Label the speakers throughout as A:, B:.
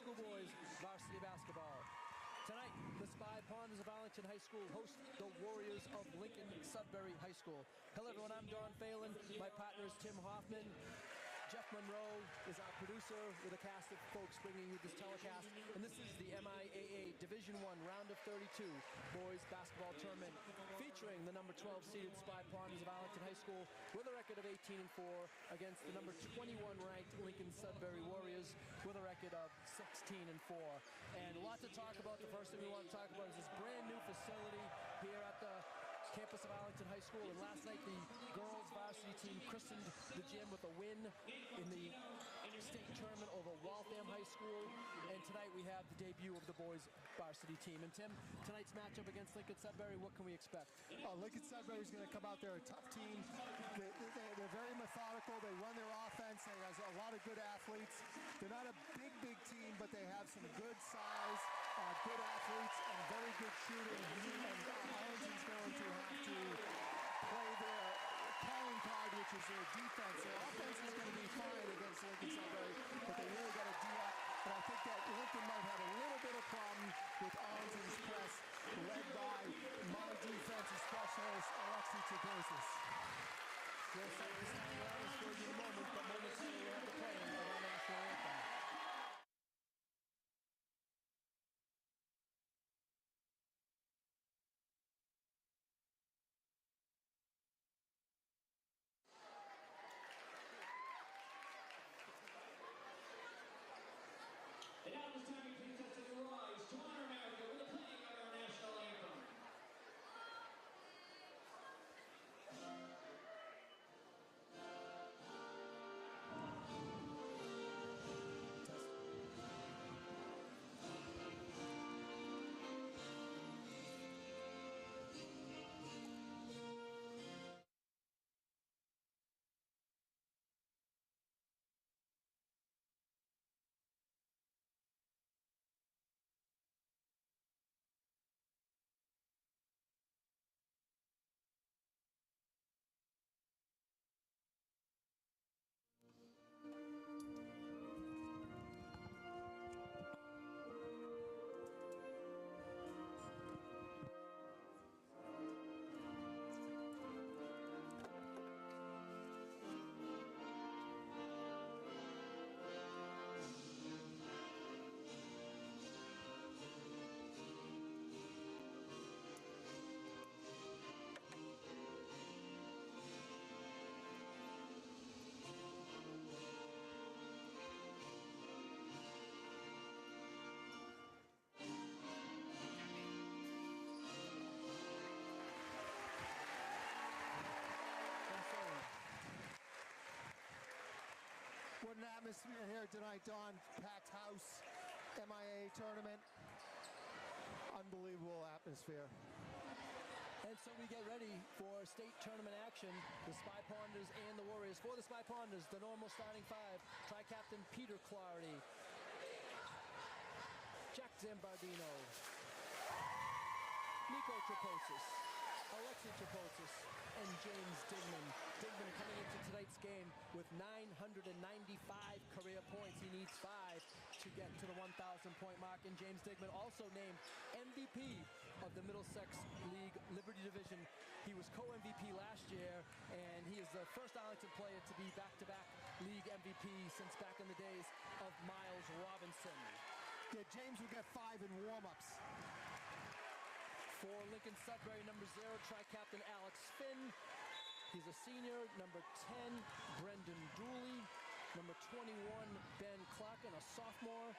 A: school boys varsity basketball. Tonight, the Spy Ponders of Arlington High School host the Warriors of Lincoln-Sudbury High School. Hello everyone, I'm Don Phelan. My partner is Tim Hoffman. Jeff Monroe is our producer with a cast of folks bringing you this telecast. And this is the MIAA Division I Round of 32 Boys Basketball Tournament featuring the number 12 seeded Spy Ponders of Arlington High School with a record of 18-4 against the number 21 ranked Lincoln-Sudbury Warriors with a record of 16-4. And a lot to talk about. The first thing we want to talk about is this brand new facility here at the campus of Arlington High School, and last night the girls varsity team christened the gym with a win in the state tournament over Waltham High School, and tonight we have the debut of the boys varsity team. And Tim, tonight's matchup against Lincoln-Sudbury, what can we expect?
B: Lincoln-Sudbury is going to come out there a tough team. They're very methodical. They run their offense. They have a lot of good athletes. They're not a big team, but they have some good size, good athletes, and very good shooting. And Arlington's going to have to play their calling card, which is their defense. Their offense is going to be fine against Lincoln-Sudbury, but they really got to D-up. And I think that Lincoln might have a little bit of problem with Arlington's press, led by my defensive specialist, Alexi Tagosis.
A: We'll save this time around for you in a moment, but momentarily we have the playing of our national anthem.
C: And now this time, please let's take a rise to honor America with the playing of our national anthem.
B: What an atmosphere here tonight, Don. Packed house, MIA tournament. Unbelievable atmosphere.
A: And so we get ready for state tournament action. The Spy Ponders and the Warriors. For the Spy Ponders, the normal starting five: Tri-Captain Peter Clarity, Jack Zambardino, Nico Traposis, Alexi Traposis, and James Digman. Digman coming into tonight's game with 995 career points. He needs 5 to get to the 1,000 point mark. And James Digman also named MVP of the Middlesex League Liberty Division. He was co-MVP last year, and he is the first Arlington player to be back-to-back league MVP since back in the days of Miles Robinson.
B: Yeah, James will get 5 in warm-ups.
A: For Lincoln-Sudbury, number 0, Tri-Captain Alex Finn. He's a senior. Number 10, Brendan Dooley. Number 21, Ben Clarkin, a sophomore.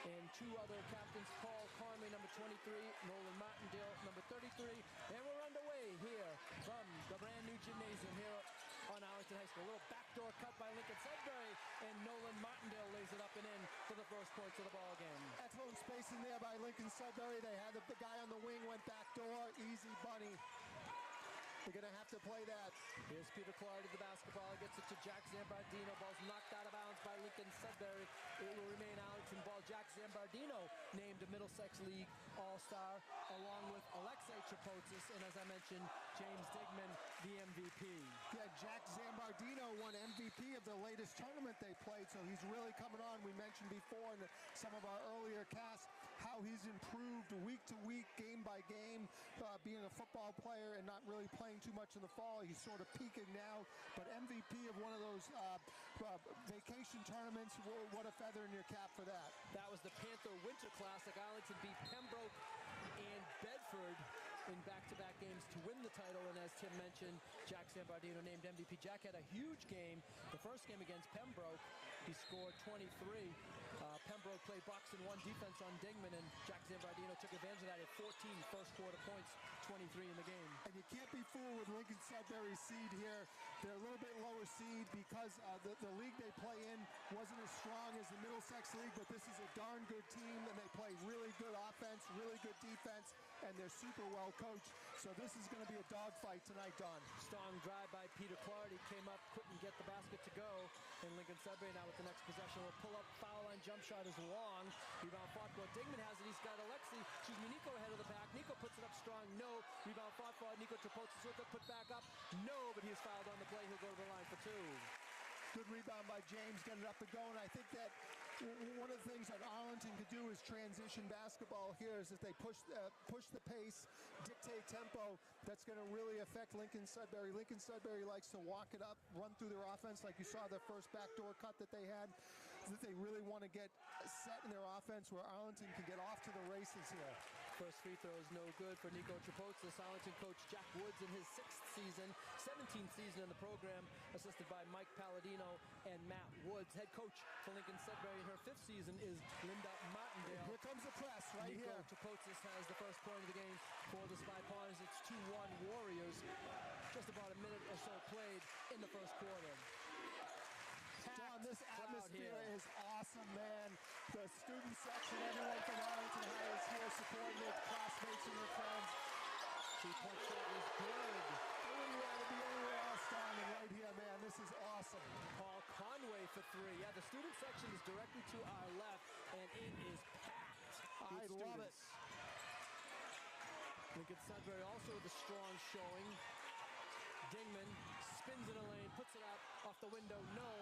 A: And 2 other captains, Paul Conway, number 23, Nolan Martindale, number 33. And we're underway here from the brand new gymnasium here on Arlington High School. A little backdoor cut by Lincoln-Sudbury, and Nolan Martindale lays it up and in for the first points of the ball game.
B: Excellent spacing there by Lincoln-Sudbury. They had the guy on the wing, went backdoor, easy bunny. They're going to have to play that.
A: Here's Peter Clarity, the basketball. Gets it to Jack Zambardino. Ball's knocked out of bounds by Lincoln-Sudbury. It will remain Arlington ball. Jack Zambardino named Middlesex League All-Star, along with Alexei Tripotsis, and as I mentioned, James Digman, the MVP.
B: Yeah, Jack Zambardino won MVP of the latest tournament they played, so he's really coming on. We mentioned before in some of our earlier casts how he's improved week to week, game by game, being a football player and not really playing too much in the fall. He's sort of peaking now, but MVP of one of those vacation tournaments, what a feather in your cap for that.
A: That was the Panther Winter Classic. Arlington beat Pembroke and Bedford in back-to-back games to win the title, and as Tim mentioned, Jack Zambardino named MVP. Jack had a huge game. The first game against Pembroke, he scored 23. Pembroke played box and one defense on Digman, and Jack Zambardino took advantage of that at 14 first-quarter points, 23 in the game.
B: And you can't be fooled with Lincoln-Sudbury's seed here. They're a little bit lower seed because the league they play in wasn't as strong as the Middlesex League, but this is a darn good team, and they play really good offense, really good defense, and they're super well coached. So this is going to be a dogfight tonight, Don.
A: Strong drive by Peter Clardy, came up, couldn't get the basket to go, and Lincoln-Sudbury now with the next possession will pull up, foul line jump shot is long. Rebound fought for. Digman has it. He's got Nico ahead of the pack. Nico puts it up strong. No. Rebound fought for. Nico Tripotsis with it. Put back up. No, but he's fouled on the play. He'll go to the line for two.
B: Good rebound by James, getting it up and going. I think that one of the things that Arlington could do is transition basketball here is that they push the pace, dictate tempo. That's going to really affect Lincoln-Sudbury. Lincoln-Sudbury likes to walk it up, run through their offense like you saw the first backdoor cut that they had. That they really want to get set in their offense where Arlington can get off to the races here.
A: First free throw is no good for Nico Tripotsis. Arlington coach Jack Woods in his 6th season, 17th season in the program, assisted by Mike Palladino and Matt Woods. Head coach for Lincoln-Sudbury in her 5th season is Linda Martindale.
B: Here comes the press right
A: Nico
B: here.
A: Tripotsis has the first point of the game for the Spy Pawns. It's 2-1 Warriors. Just about a minute or so played in the first quarter.
B: Don, this atmosphere is awesome, man. The student section, everyone from Arlington High is here supporting their classmates and their friends.
A: Three-point shot is good.
B: I wouldn't want to be anywhere else, Don, than right here, man. This is awesome.
A: Paul Conway for three. Yeah, the student section is directly to our left, and it is packed.
B: I love it.
A: Lincoln-Sudbury also with a strong showing. Dingman spins in a lane, puts it up off the window, no,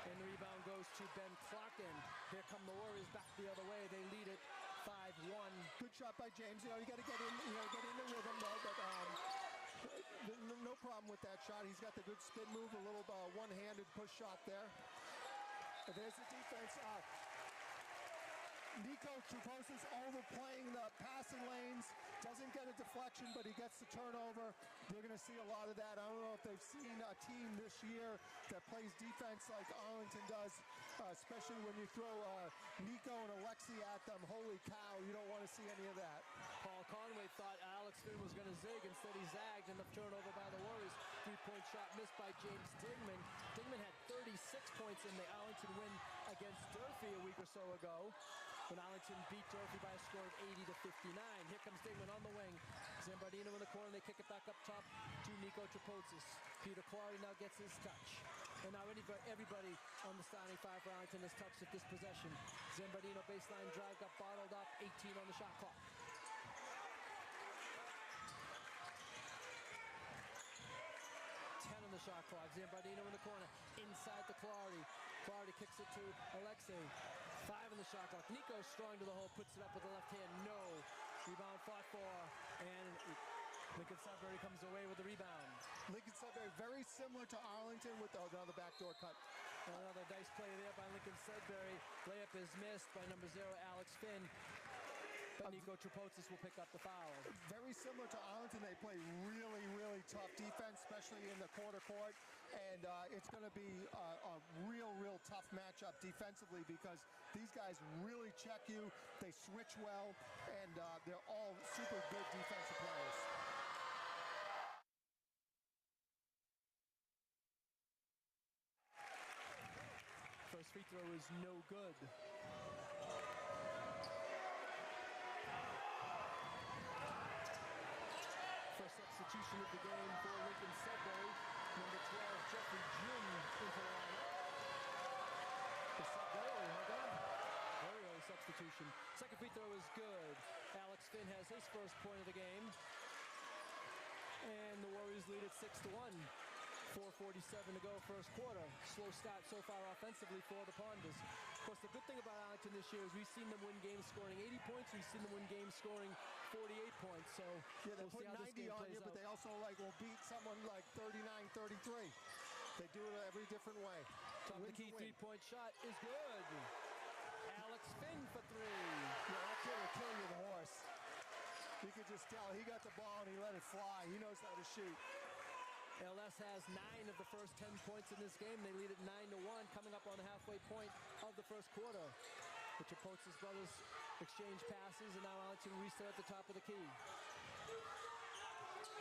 A: and the rebound goes to Ben Clarkin. Here come the Warriors back the other way. They lead it 5-1.
B: Good shot by James. You got to get in, get in the rhythm though. But no problem with that shot. He's got the good spin move, a little one-handed push shot there. But there's the defense. Nico Tripotsis overplaying the passing lanes, doesn't get a deflection, but he gets the turnover. You're going to see a lot of that. I don't know if they've seen a team this year that plays defense like Arlington does, especially when you throw Nico and Alexei at them. Holy cow, you don't want to see any of that.
A: Paul Conway thought Alex Finn was going to zig. Instead, he zagged, and the turnover by the Warriors. Three-point shot missed by James Digman. Digman had 36 points in the Arlington win against Durfee a week or so ago, when Arlington beat Durfee by a score of 80-59. Here comes Digman on the wing. Zambardino in the corner. They kick it back up top to Nico Tripotsis. Peter Clardy now gets his touch. And now everybody on the starting five for Arlington has touched at this possession. Zambardino baseline drive got bottled up. 18 on the shot clock. On the shot clock. Zambardino in the corner. Inside to Clardy. Clardy kicks it to Alexei. 5 on the shot clock. Nico strong to the hole. Puts it up with the left hand. No. Rebound fought for. And Lincoln-Sudbury comes away with the rebound.
B: Lincoln-Sudbury very similar to Arlington with another backdoor cut.
A: Another nice play there by Lincoln-Sudbury. Layup is missed by number 0, Alex Finn. But Nico Tripotsis will pick up the foul.
B: Very similar to Arlington. They play really, really tough defense, especially in the quarter court. And it's going to be a real tough matchup defensively because these guys really check you. They switch well, and they're all super good defensive players.
A: First free throw is no good. Substitution of the game for Lincoln-Sudbury. Number 12, Jeffrey Jim into the lineup. The sub early, huh, Don? Very early substitution. situation. Second free throw is good. Alex Finn has his first point of the game. And the Warriors lead at 6-1. 4:47 to go first quarter. Slow start so far offensively for the Ponders. Of course, the good thing about Arlington this year is we've seen them win games scoring 80 points. We've seen them win games scoring 48 points. So
B: yeah, they
A: we'll
B: put
A: see how this
B: 90
A: game
B: on
A: plays
B: you, but
A: out.
B: they also will beat someone like 39-33. They do it every different way.
A: Top of the key three-point shot is good. Alex Finn for three.
B: Yeah, that kid will kill you, the horse. You could just tell he got the ball and he let it fly. He knows how to shoot.
A: LS has 9 of the first 10 points in this game. They lead at 9-1, coming up on the halfway point of the first quarter. The Chapotzis brothers exchange passes, and now Arlington reset at the top of the key.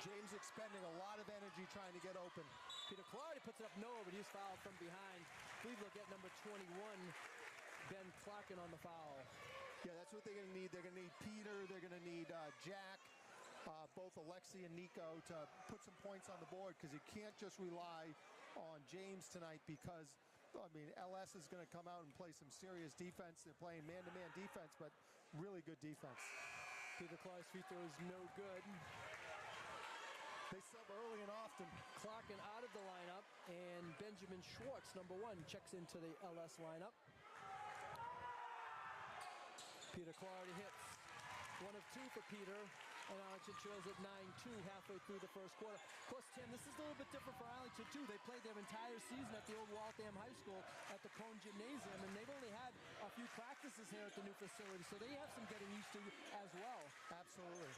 B: James expending a lot of energy trying to get open.
A: Peter Clardy puts it up no, but he's fouled from behind. I believe they'll get number 21, Ben Clarkin, on the foul.
B: Yeah, that's what they're going to need. They're going to need Peter. They're going to need Jack. Both Alexi and Nico to put some points on the board, because you can't just rely on James tonight, because, I mean, LS is going to come out and play some serious defense. They're playing man-to-man defense, but really good defense.
A: Peter Clark's free throw is no good.
B: They sub early and often.
A: Clarkin out of the lineup, and Benjamin Schwartz, number 1, checks into the LS lineup. Peter Clardy hits 1 of 2 for Peter. And Arlington trails at 9-2 halfway through the first quarter. Of course, Tim, this is a little bit different for Arlington, too. They played their entire season at the old Waltham High School at the Cone Gymnasium, and they've only had a few practices here at the new facility, so they have some getting used to as well.
B: Absolutely.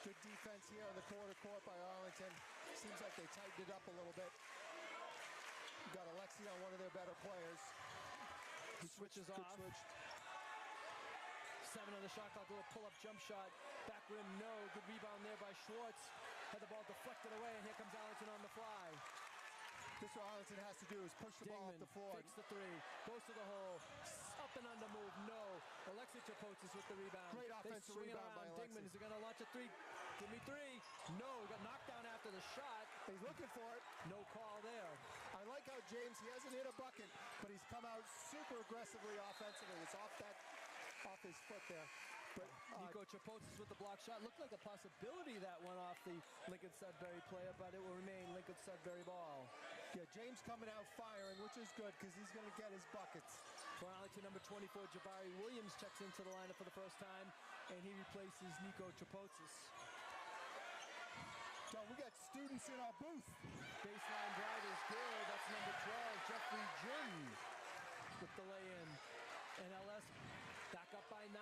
B: Good defense here on the quarter court by Arlington. Seems like they tightened it up a little bit. You got Alexi on one of their better players.
A: He switches off.
B: Good switch.
A: 7 on the shot clock, a little pull-up jump shot. Back rim, no. Good rebound there by Schwartz. Had the ball deflected away, and here comes Arlington on the fly.
B: This what Arlington has to do is push the ball off the floor.
A: Takes the three, goes to the hole. Up and under move, no. Alexi Chapotzis with the rebound.
B: Great offensive rebound by Alexi.
A: Dingman, is he going to launch a three? Give me 3. No, he got knocked down after the shot.
B: He's looking for it.
A: No call there.
B: I like how James, he hasn't hit a bucket, but he's come out super aggressively offensively. It's off his foot there. But
A: Nico Chapotzis with the block shot. Looked like a possibility that went off the Lincoln-Sudbury player, but it will remain Lincoln-Sudbury ball.
B: Yeah, James coming out firing, which is good, because he's going to get his buckets.
A: For Arlington, number 24, Jabari Williams checks into the lineup for the first time, and he replaces Nico Chapotzis.
B: So we got students in our booth.
A: Baseline drive is good. That's number 12, Jeffrey Jin with the lay-in. And LS back up by 9,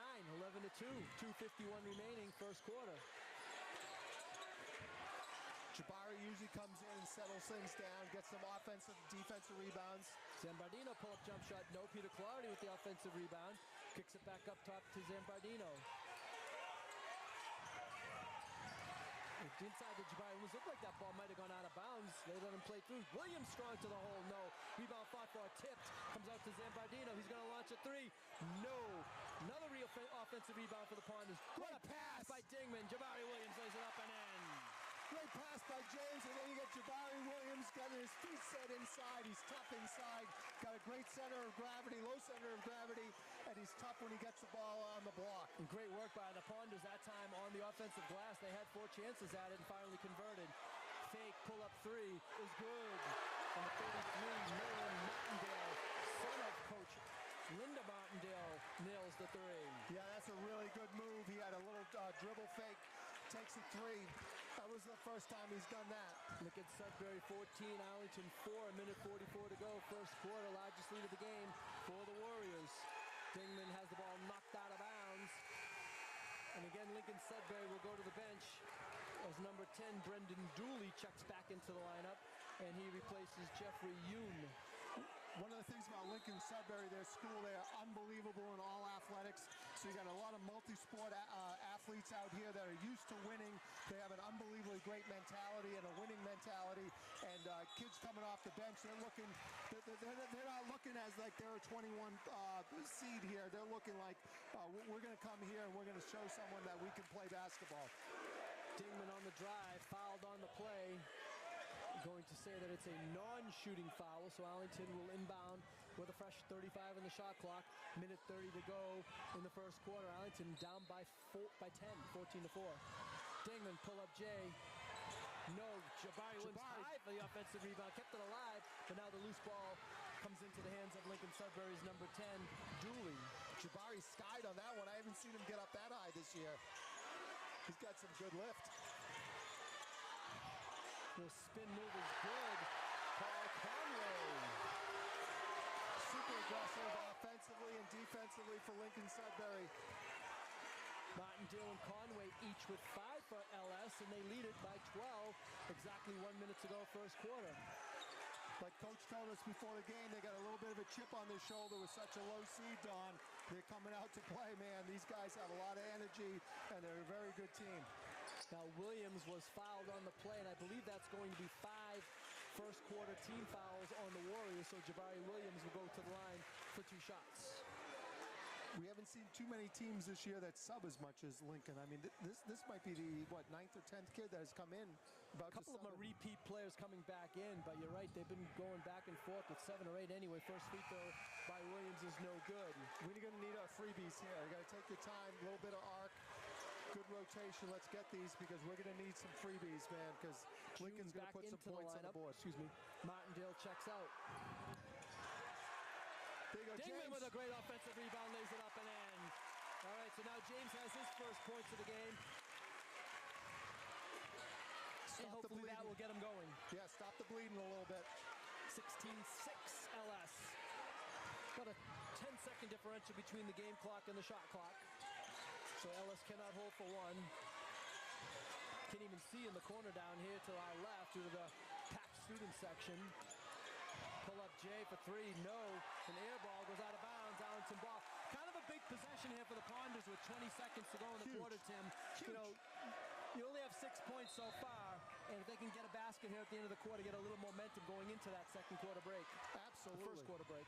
A: 11-2, 2:51 remaining first quarter.
B: Jabari usually comes in and settles things down, gets some offensive, defensive rebounds.
A: Zambardino pull-up jump shot. No. Peter Clardy with the offensive rebound. Kicks it back up top to Zambardino. Inside the Jabari. It looked like that ball might have gone out of bounds. They let him play through. Williams strong to the hole. No. Rebound fought for, tipped. Comes out to Zambardino. He's going to launch a 3. No. Another real offensive rebound for the Ponders. What a pass by Dingman. Jabari Williams lays it up and in.
B: Great pass by James, and then you get Jabari Williams got his feet set inside. He's tough inside. Got a great center of gravity, low center of gravity, and he's tough when he gets the ball on the block.
A: And great work by the Ponders that time on the offensive glass. They had 4 chances at it and finally converted. Fake pull-up 3 is good. And the 33, Nolan Martindale, son of Coach Linda Martindale, nails the 3.
B: Yeah, that's a really good move. He had a little dribble fake, takes a 3. That was the first time he's done that.
A: Lincoln-Sudbury 14, Arlington 4, a minute 44 to go. First quarter, largest lead of the game for the Warriors. Dingman has the ball knocked out of bounds. And again, Lincoln-Sudbury will go to the bench as number 10, Brendan Dooley, checks back into the lineup, and he replaces Jeffrey Yoon.
B: One of the things about Lincoln-Sudbury, their school, they are unbelievable in all athletics. So you got a lot of multi-sport athletes out here that are used to winning. They have an unbelievably great mentality and a winning mentality. And kids coming off the bench, they're not looking as like they're a 21 seed here. They're looking like we're going to come here and we're going to show someone that we can play basketball.
A: Dingman on the drive, fouled on the play. Going to say that it's a non-shooting foul, so Arlington will inbound with a fresh 35 in the shot clock. Minute 30 to go in the first quarter. Arlington down by 10, 14-4. Dingman, pull-up Jay. No, Jabari Williams high for the offensive rebound, kept it alive, but now the loose ball comes into the hands of Lincoln-Sudbury's number 10, Dooley.
B: Jabari skied on that one. I haven't seen him get up that high this year. He's got some good lift.
A: The spin move is good. Paul Conway.
B: Super aggressive offensively and defensively for Lincoln-Sudbury.
A: Martindale and Conway each with 5 for LS, and they lead it by 12, exactly 1 minute to go first quarter.
B: Like Coach told us before the game, they got a little bit of a chip on their shoulder with such a low seed, Don. They're coming out to play, man. These guys have a lot of energy, and they're a very good team.
A: Now, Williams was fouled on the play, and I believe that's going to be 5 first quarter team fouls on the Warriors, so Jabari Williams will go to the line for 2 shots.
B: We haven't seen too many teams this year that sub as much as Lincoln. I mean, this might be the, 9th or 10th kid that has come in.
A: A couple of them are repeat players coming back in, but you're right, they've been going back and forth with 7 or 8 anyway. First free throw by Williams is no good.
B: We're going to need our freebies here. You got to take your time, a little bit of arc, good rotation. Let's get these because we're going to need some freebies, man, because Lincoln's going to put some points on the board.
A: Excuse me. Martindale checks out.
B: There you go,
A: Dingman
B: James.
A: with a great offensive rebound, lays it up and in. All right, so now James has his first points of the game. And hopefully that will get him going.
B: Yeah, stop the bleeding a little bit.
A: 16-6 LS. Got a 10-second differential between the game clock and the shot clock. So LS cannot hold for one. Can't even see in the corner down here to our left due to the packed student section. Pull up Jay for 3, no. An air ball goes out of bounds. Arlington ball. Kind of a big possession here for the Ponders with 20 seconds to go in the quarter, Tim.
B: Huge.
A: You know, you only have 6 points so far, and if they can get a basket here at the end of the quarter, get a little momentum going into that second quarter break.
B: Absolutely.
A: The first quarter break.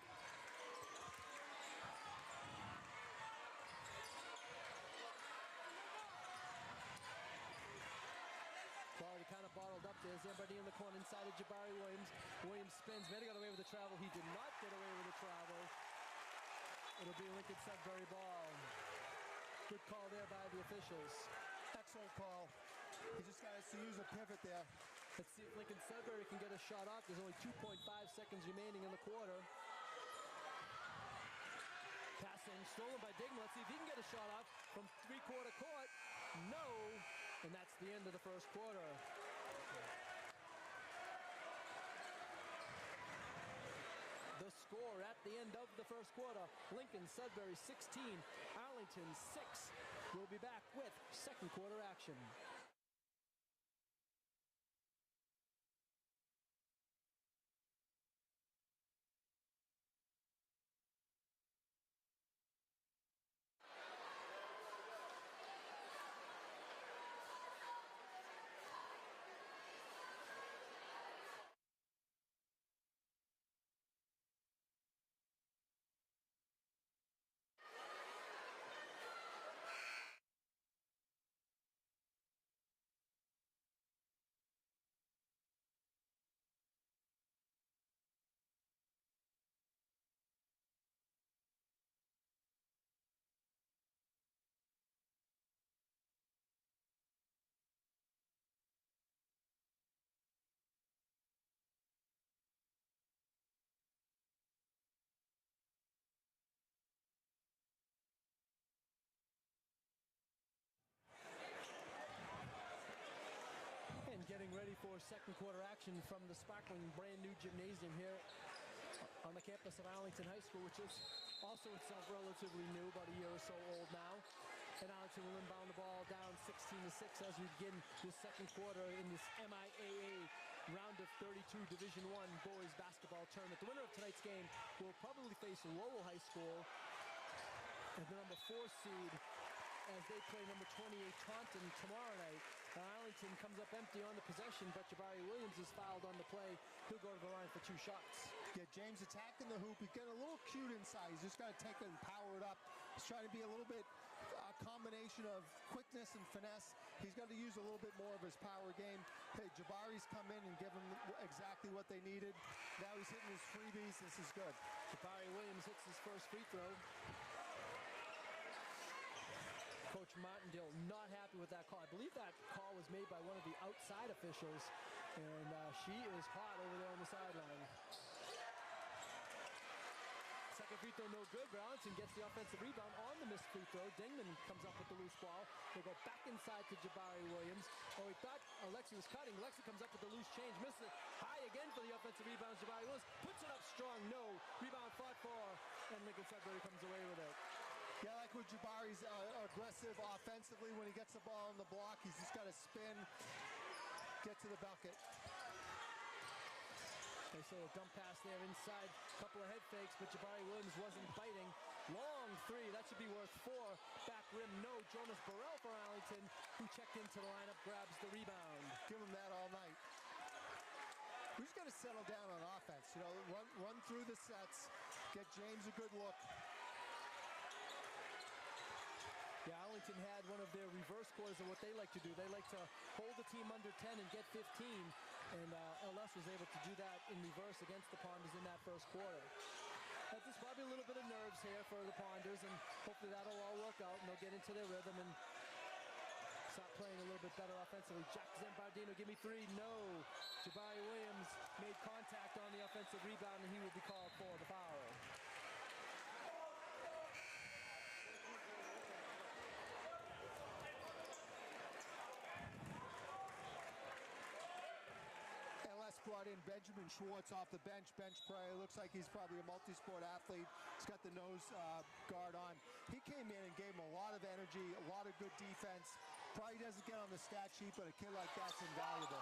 A: Quality kind of bottled up there. Zambardini in the corner inside of Jabari Williams. Williams spins. May have got away with the travel. He did not get away with the travel. It'll be Lincoln-Sudbury ball. Good call there by the officials.
B: Excellent call. He just got us to use a pivot there.
A: Let's see if Lincoln-Sudbury can get a shot off. There's only 2.5 seconds remaining in the quarter. Passing, stolen by Digman. Let's see if he can get a shot off from three-quarter court. No. And that's the end of the first quarter. The score at the end of the first quarter, Lincoln-Sudbury 16, Arlington 6. We'll be back with second quarter action. And getting ready for second quarter action from the sparkling brand new gymnasium here on the campus of Arlington High School, which is also itself relatively new, about a year or so old now. And Arlington will inbound the ball down 16-6 as we begin this second quarter in this MIAA round of 32 Division I boys basketball tournament. The winner of tonight's game will probably face Lowell High School and the number 4 seed as they play number 28 Taunton tomorrow night. Arlington comes up empty on the possession, but Jabari Williams is fouled on the play. He'll go to the line for 2 shots.
B: Yeah, James attacking the hoop. He's getting a little cute inside. He's just got to take it and power it up. He's trying to be a little bit combination of quickness and finesse. He's got to use a little bit more of his power game. Hey, Jabari's come in and given them exactly what they needed. Now he's hitting his freebies. This is good.
A: Jabari Williams hits his first free throw. Coach Martindale not happy with that call. I believe that call was made by one of the outside officials, and she is hot over there on the sideline. Second free throw no good. Arlington gets the offensive rebound on the missed free throw. Dingman comes up with the loose ball. They go back inside to Jabari Williams. Oh, he thought Alexi was cutting. Alexi comes up with the loose change. Misses it high again for the offensive rebound. Jabari Williams puts it up strong. No. Rebound fought for, and Lincoln-Sudbury comes away with it.
B: Yeah, I like what Jabari's aggressive offensively. When he gets the ball on the block, he's just got to spin, get to the bucket.
A: They saw a dump pass there inside. Couple of head fakes, but Jabari Williams wasn't biting. Long three. That should be worth 4. Back rim, no. Jonas Burrell for Arlington, who checked into the lineup, grabs the rebound.
B: Give him that all night. We just got to settle down on offense. You know, run through the sets, get James a good look.
A: Yeah, Arlington had one of their reverse quarters of what they like to do. They like to hold the team under 10 and get 15, and LS was able to do that in reverse against the Ponders in that first quarter. But there's probably a little bit of nerves here for the Ponders, and hopefully that'll all work out, and they'll get into their rhythm and start playing a little bit better offensively. Jack Zambardino, give me 3. No. Jabari Williams made contact on the offensive rebound, and he will be called for the foul.
B: Brought in Benjamin Schwartz off the bench player. Looks like he's probably a multi-sport athlete. He's got the nose guard on. He came in and gave him a lot of energy, a lot of good defense. Probably doesn't get on the stat sheet, but a kid like that's invaluable.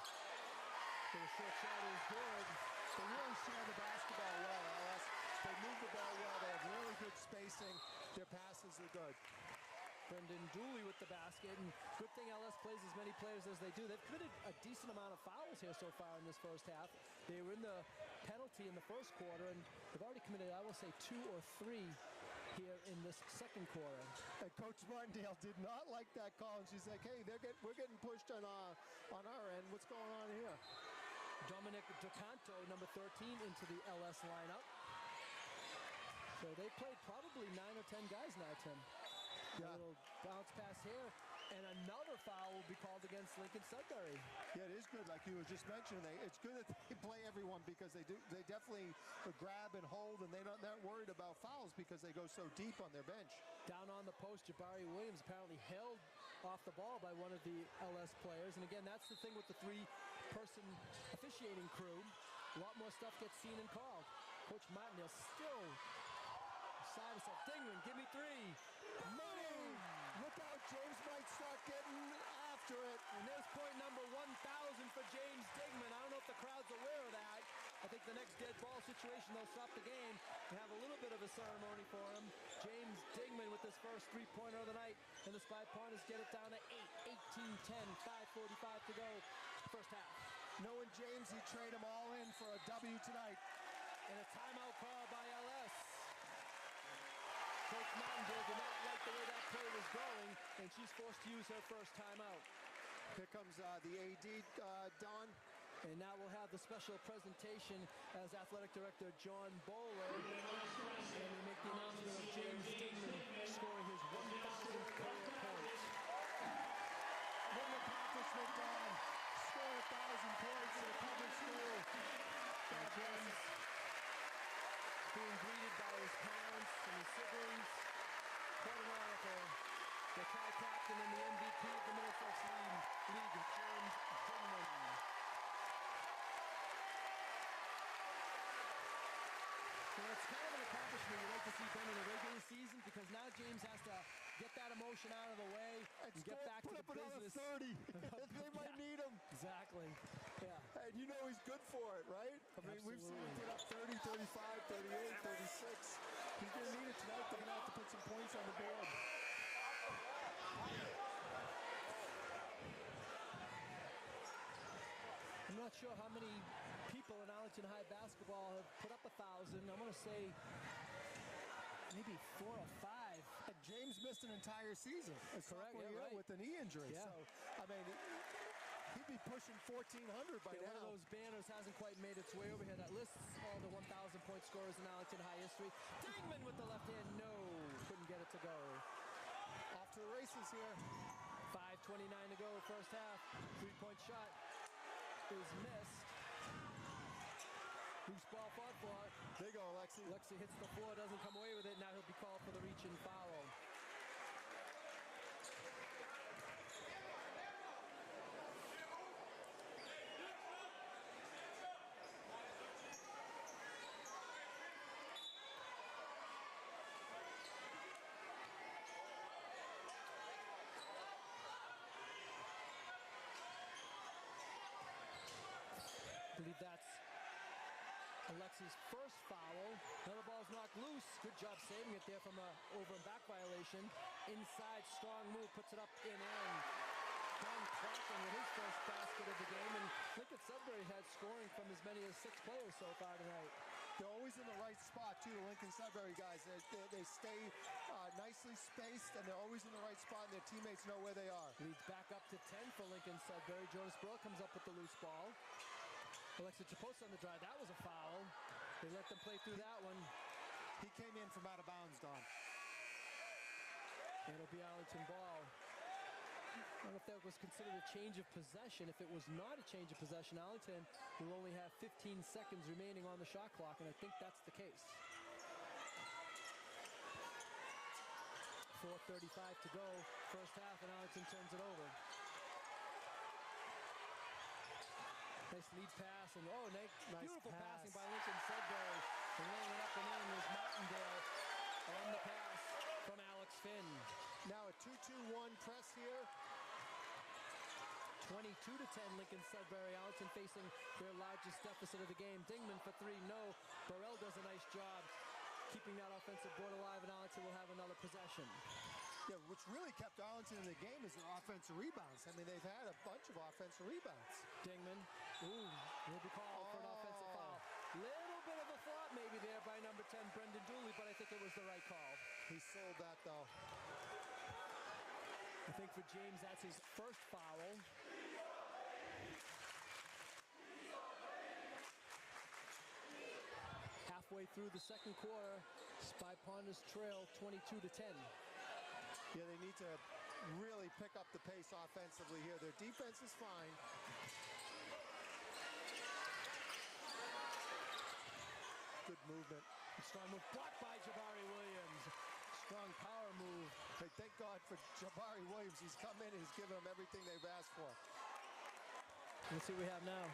A: So the short shot is good.
B: They really share the basketball well, LS. They move the ball well. They have really good spacing. Their passes are good.
A: Brendan Dooley with the basket, and good thing LS plays as many players as they do. They've committed a decent amount of fouls here so far in this first half. They were in the penalty in the first quarter, and they've already committed, I will say, 2 or 3 here in this second quarter.
B: And Coach Martindale did not like that call, and she's like, hey, we're getting pushed on our end. What's going on here?
A: Dominic DeCanto, number 13, into the LS lineup. So they played probably 9 or 10 guys now, Tim.
B: Yeah.
A: A little bounce pass here, and another foul will be called against Lincoln-Sudbury.
B: Yeah, it is good, like you were just mentioning. It's good that they play everyone because they definitely grab and hold, and they're not worried about fouls because they go so deep on their bench.
A: Down on the post, Jabari Williams apparently held off the ball by one of the LS players. And again, that's the thing with the 3-person officiating crew. A lot more stuff gets seen and called. Coach Martindale still beside himself. Dingman, give me 3.
B: Money! Look out, James might start getting after it.
A: And there's point number 1,000 for James Dingman. I don't know if the crowd's aware of that. I think the next dead ball situation, they'll stop the game and have a little bit of a ceremony for him. James Dingman with his first 3-pointer of the night. And the Spy Pointers get it down to 8, 18-10, 5:45 to go. First half.
B: Knowing James, he'd trade them all in for a W tonight.
A: And a timeout call by LS. Coach Martindale did not like the way that play was going, and she's forced to use her first timeout.
B: Here comes the AD, Don.
A: And now we'll have the special presentation as Athletic Director John Bowler. And we make the announcement of James Dingman scoring his 1,000th career point.
B: What an accomplishment, Don. Score 1,000 points in a public school.
A: James being greeted by his parents and his siblings. Quite an honor for the tri-captain and the MVP of the Middlesex League, James Dingman. So it's kind of an accomplishment you like to see done in the regular season, because now James has to get that emotion out of the way and get back to the business.
B: 30. They might need him.
A: Exactly. Yeah.
B: And you know he's good for it, right? I mean, we've seen him put up 30, 35, 38, 36. He's going to need it tonight. They're going to have to put some points on the board.
A: I'm not sure how many people in Arlington High basketball have put up 1,000. I'm going to say maybe 4 or 5.
B: And James missed an entire season.
A: Correct,
B: Sophomore year
A: right.
B: with a knee injury.
A: Yeah.
B: So, I mean, he'd be pushing 1,400 by
A: Yeah,
B: now.
A: one of those banners hasn't quite made its way over here that lists all the 1,000-point scorers in Arlington High history. Dingman with the left hand, no, couldn't get it to go.
B: Off to the races here.
A: 5:29 to go, first half. Three-point shot is missed. Loose ball fought for.
B: There you go, Alexi.
A: Lexi hits the floor, doesn't come away with it. Now he'll be called for the reach and foul. I believe that's Alexi's first foul. Now the ball's knocked loose. Good job saving it there from a over and back violation. Inside, strong move, puts it up and in. Don Clarkin with his first basket of the game, and Lincoln-Sudbury had scoring from as many as 6 players so far tonight.
B: They're always in the right spot, too, the Lincoln-Sudbury guys. They stay nicely spaced, and they're always in the right spot, and their teammates know where they are.
A: Leads back up to 10 for Lincoln-Sudbury. Jonas Burrell comes up with the loose ball. Alexis Chaposa on the drive. That was a foul. They let them play through that one.
B: He came in from out of bounds, Don.
A: It'll be Arlington ball. I don't know if that was considered a change of possession. If it was not a change of possession, Arlington will only have 15 seconds remaining on the shot clock, and I think that's the case. 4:35 to go, first half, and Arlington turns it over. Nice lead pass, and nice beautiful
B: pass.
A: passing by Lincoln-Sudbury. And laying it up and in was Martindale on the pass from Alex Finn.
B: Now a 2-2-1 press here.
A: 22-10 Lincoln-Sudbury. Arlington facing their largest deficit of the game. Dingman for 3, no. Burrell does a nice job keeping that offensive board alive, and Arlington will have another possession.
B: Yeah, what's really kept Arlington in the game is their offensive rebounds. I mean, they've had a bunch of offensive rebounds.
A: Dingman, will be called for an offensive foul. Little bit of a flop maybe there by number 10, Brendan Dooley, but I think it was the right call.
B: He sold that, though.
A: I think for James, that's his first foul. Halfway through the second quarter, Spy Ponders trail 22-10.
B: Yeah, they need to really pick up the pace offensively here. Their defense is fine. Good movement.
A: Strong move blocked by Jabari Williams. Strong power move.
B: Hey, thank God for Jabari Williams. He's come in and he's given them everything they've asked for.
A: Let's see what we have now.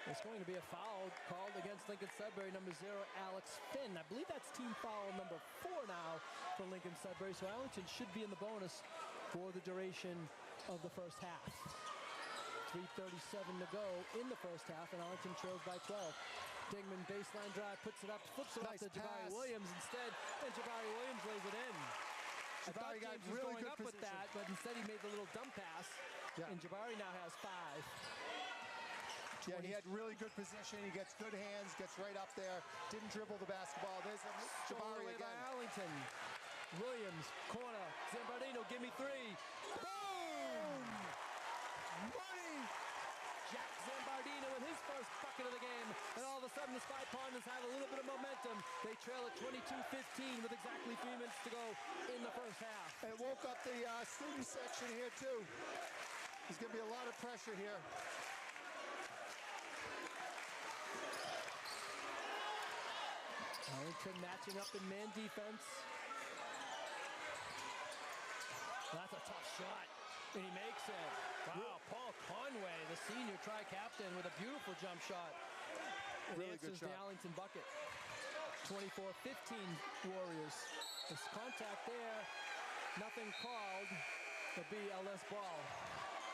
A: It's going to be a foul called against Lincoln-Sudbury, number 0, Alex Finn. I believe that's team foul number 4 now for Lincoln-Sudbury, so Arlington should be in the bonus for the duration of the first half. 3:37 to go in the first half, and Arlington trails by 12. Dingman baseline drive, puts it up, flips it
B: Nice
A: off to Jabari
B: pass.
A: Williams instead, and Jabari Williams lays it in.
B: Jabari got
A: James was
B: really
A: going
B: good
A: up with
B: position.
A: that, but instead he made the little dump pass,
B: Yeah.
A: and Jabari now has 5.
B: Yeah, he had really good position. He gets good hands, gets right up there. Didn't dribble the basketball. There's
A: Stolen
B: Jabari
A: away by
B: again.
A: Arlington. Williams, corner, Zambardino, give me 3. Boom!
B: Money!
A: Jack Zambardino with his first bucket of the game, and all of a sudden the Spy Ponders have a little bit of momentum. They trail at 22-15 with exactly 3 minutes to go in the first half.
B: And it woke up the student section here, too. There's going to be a lot of pressure here.
A: Arlington matching up in man defense. That's a tough shot, and he makes it. Wow, Paul Conway, the senior tri-captain, with a beautiful jump shot. And
B: Really good
A: answers the
B: shot.
A: Arlington bucket. 24-15 Warriors. This contact there, nothing called. It'll be LS ball.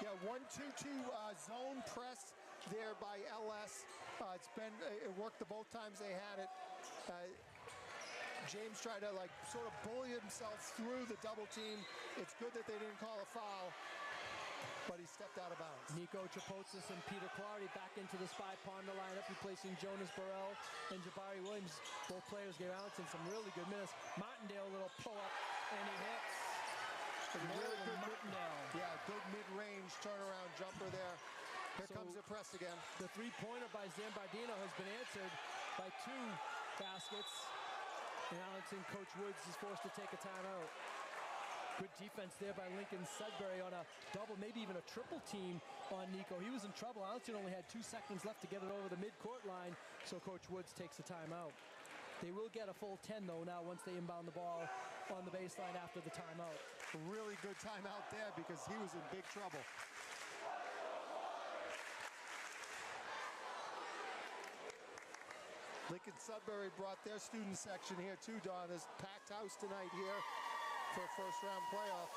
B: Yeah, 1-2-2 zone press there by LS. It worked the both times they had it. James tried to sort of bully himself through the double team. It's good that they didn't call a foul, but he stepped out of bounds.
A: Nico Trapotsis and Peter Clardy back into the Spy Ponder lineup, replacing Jonas Burrell and Jabari Williams. Both players gave Arlington some really good minutes. Martindale, a little pull-up
B: keeper there. Here
A: So
B: comes the press again.
A: the three-pointer by Zambardino has been answered by 2 baskets. And Arlington coach Woods is forced to take a timeout. Good defense there by Lincoln-Sudbury on a double, maybe even a triple team on Nico. He was in trouble. Arlington only had 2 seconds left to get it over the midcourt line, so Coach Woods takes a timeout. They will get a full 10, though, now once they inbound the ball on the baseline after the timeout.
B: A really good timeout there because he was in big trouble. Lincoln-Sudbury brought their student section here too, Don. There's a packed house tonight here for a first-round playoff.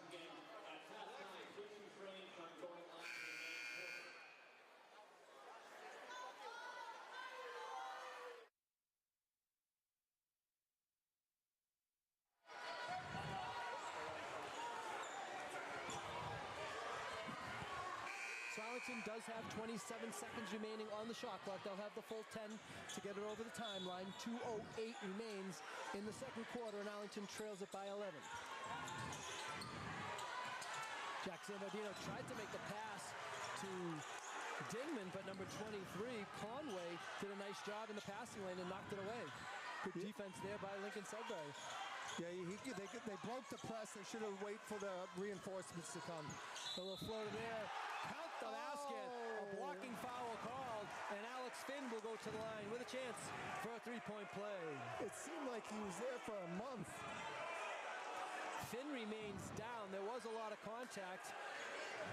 C: Again, at halftime, please refrain from going on to the main court.
A: So Arlington does have 27 seconds remaining on the shot clock. They'll have the full 10 to get it over the timeline. 2:08 remains in the second quarter, and Arlington trails it by 11. Jack Zambardino tried to make the pass to Dingman, but number 23, Conway, did a nice job in the passing lane and knocked it away. Good defense there by Lincoln-Sudbury.
B: Yeah, they broke the press. They should have waited for the reinforcements to come.
A: A little floater there. Count the basket. A blocking foul called, and Alex Finn will go to the line with a chance for a three-point play.
B: It seemed like he was there for a month.
A: Finn remains down. There was a lot of contact.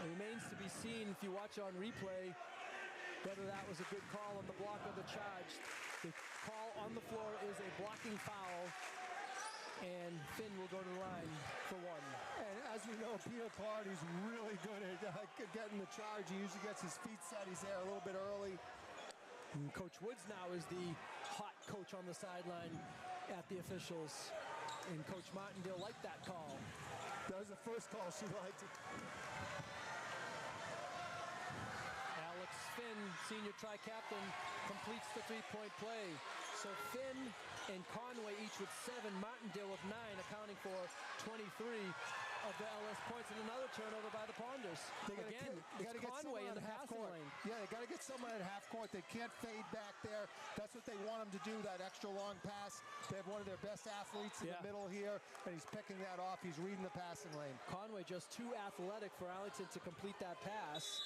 A: It remains to be seen if you watch on replay whether that was a good call on the block or the charge. The call on the floor is a blocking foul, and Finn will go to the line for 1.
B: And as we know, Peter Clardy's really good at getting the charge. He usually gets his feet set. He's there a little bit early.
A: And Coach Woods now is the hot coach on the sideline at the officials. And Coach Martindale liked that call.
B: That was the first call she liked.
A: Alex Finn, senior tri-captain, completes the three-point play. So Finn and Conway each with 7, Martindale with 9, accounting for 23 of the LS points, and another turnover by the Ponders. Again, it's Conway in the passing lane.
B: Yeah, they got to get someone at half court. They can't fade back there. That's what they want them to do, that extra long pass. They have one of their best athletes in the middle here, and he's picking that off. He's reading the passing lane.
A: Conway just too athletic for Arlington to complete that pass,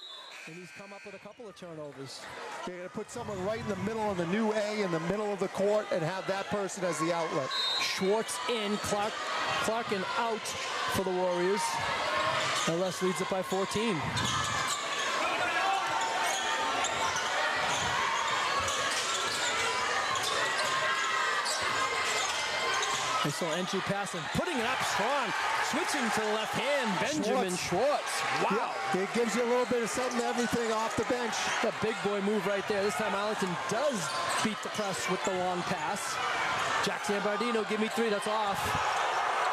A: and he's come up with a couple of turnovers.
B: They're going to put someone right in the middle of the new A, in the middle of the court, and have that person as the outlet.
A: Schwartz in, Clarkin out for the Warriors. LS leads it by 14. I saw entry pass and putting it up strong. Switching to the left hand, Benjamin Schwartz. Wow.
B: Yeah, it gives you a little bit of something, everything off the bench.
A: A big boy move right there. This time Arlington does beat the press with the long pass. Jack Zambardino, give me 3, that's off.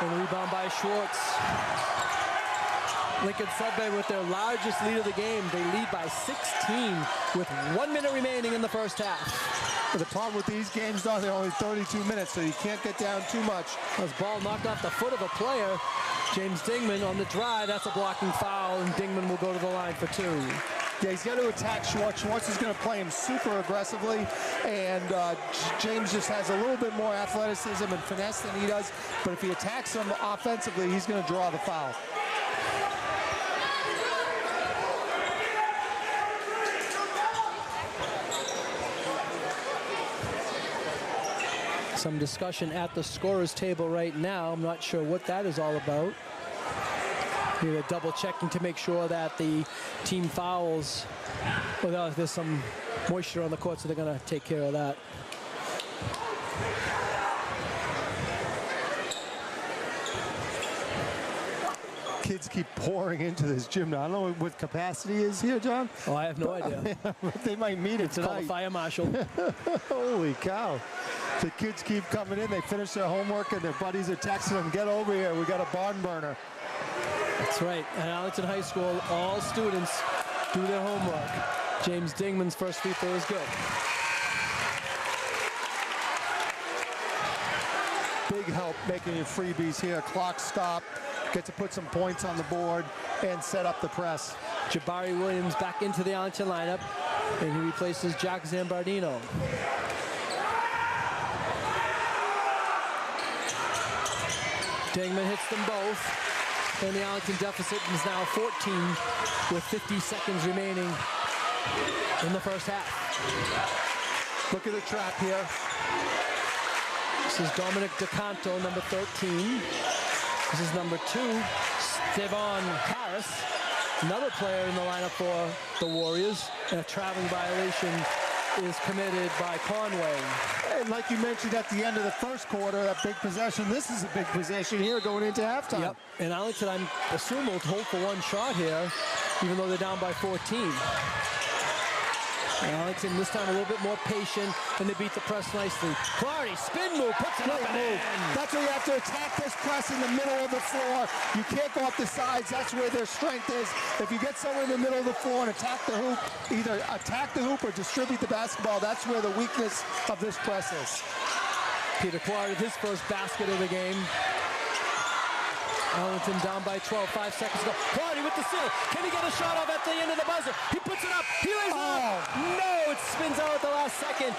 A: And the rebound by Schwartz. Lincoln-Sudbury with their largest lead of the game. They lead by 16 with 1 minute remaining in the first half.
B: But the problem with these games, Don, they're only 32 minutes, so you can't get down too much.
A: This ball knocked off the foot of a player. James Dingman on the drive. That's a blocking foul, and Dingman will go to the line for 2.
B: Yeah, he's got to attack Schwartz. Schwartz is going to play him super aggressively, and James just has a little bit more athleticism and finesse than he does. But if he attacks him offensively, he's going to draw the foul.
A: Some discussion at the scorer's table right now. I'm not sure what that is all about. They're double checking to make sure that the team fouls. Well, there's some moisture on the court, so they're going to take care of that.
B: Kids keep pouring into this gym now. I don't know what capacity is here, John.
A: Oh, I have no idea.
B: They might meet it tonight.
A: Call the fire marshal.
B: Holy cow. The kids keep coming in. They finish their homework, and their buddies are texting them, get over here. We got a barn burner.
A: That's right. At Arlington High School, all students do their homework. James Dingman's first free throw is good.
B: Big help making your freebies here. Clock stop, get to put some points on the board and set up the press.
A: Jabari Williams back into the Arlington lineup, and he replaces Jack Zambardino. Dingman hits them both, and the Arlington deficit is now 14 with 50 seconds remaining in the first half.
B: Look at the trap here.
A: This is Dominic DeCanto, number 13. This is number 2, Stevan Harris, another player in the lineup for the Warriors. And a traveling violation is committed by Conway.
B: And like you mentioned at the end of the first quarter, that big possession, this is a big possession here going into halftime.
A: Yep, and Arlington, I assume, will hold for one shot here, even though they're down by 14. Arlington this time a little bit more patient, and they beat the press nicely. Clardy, spin move, puts it up and in.
B: That's where you have to attack this press in the middle of the floor. You can't go off the sides. That's where their strength is. If you get someone in the middle of the floor and attack the hoop, either attack the hoop or distribute the basketball, that's where the weakness of this press is.
A: Peter Clardy, his first basket of the game. Arlington down by 12, 5 seconds ago. Clardy with the steal. Can he get a shot off at the end of the buzzer? He puts it up. He lays it up. No, it spins out at the last second.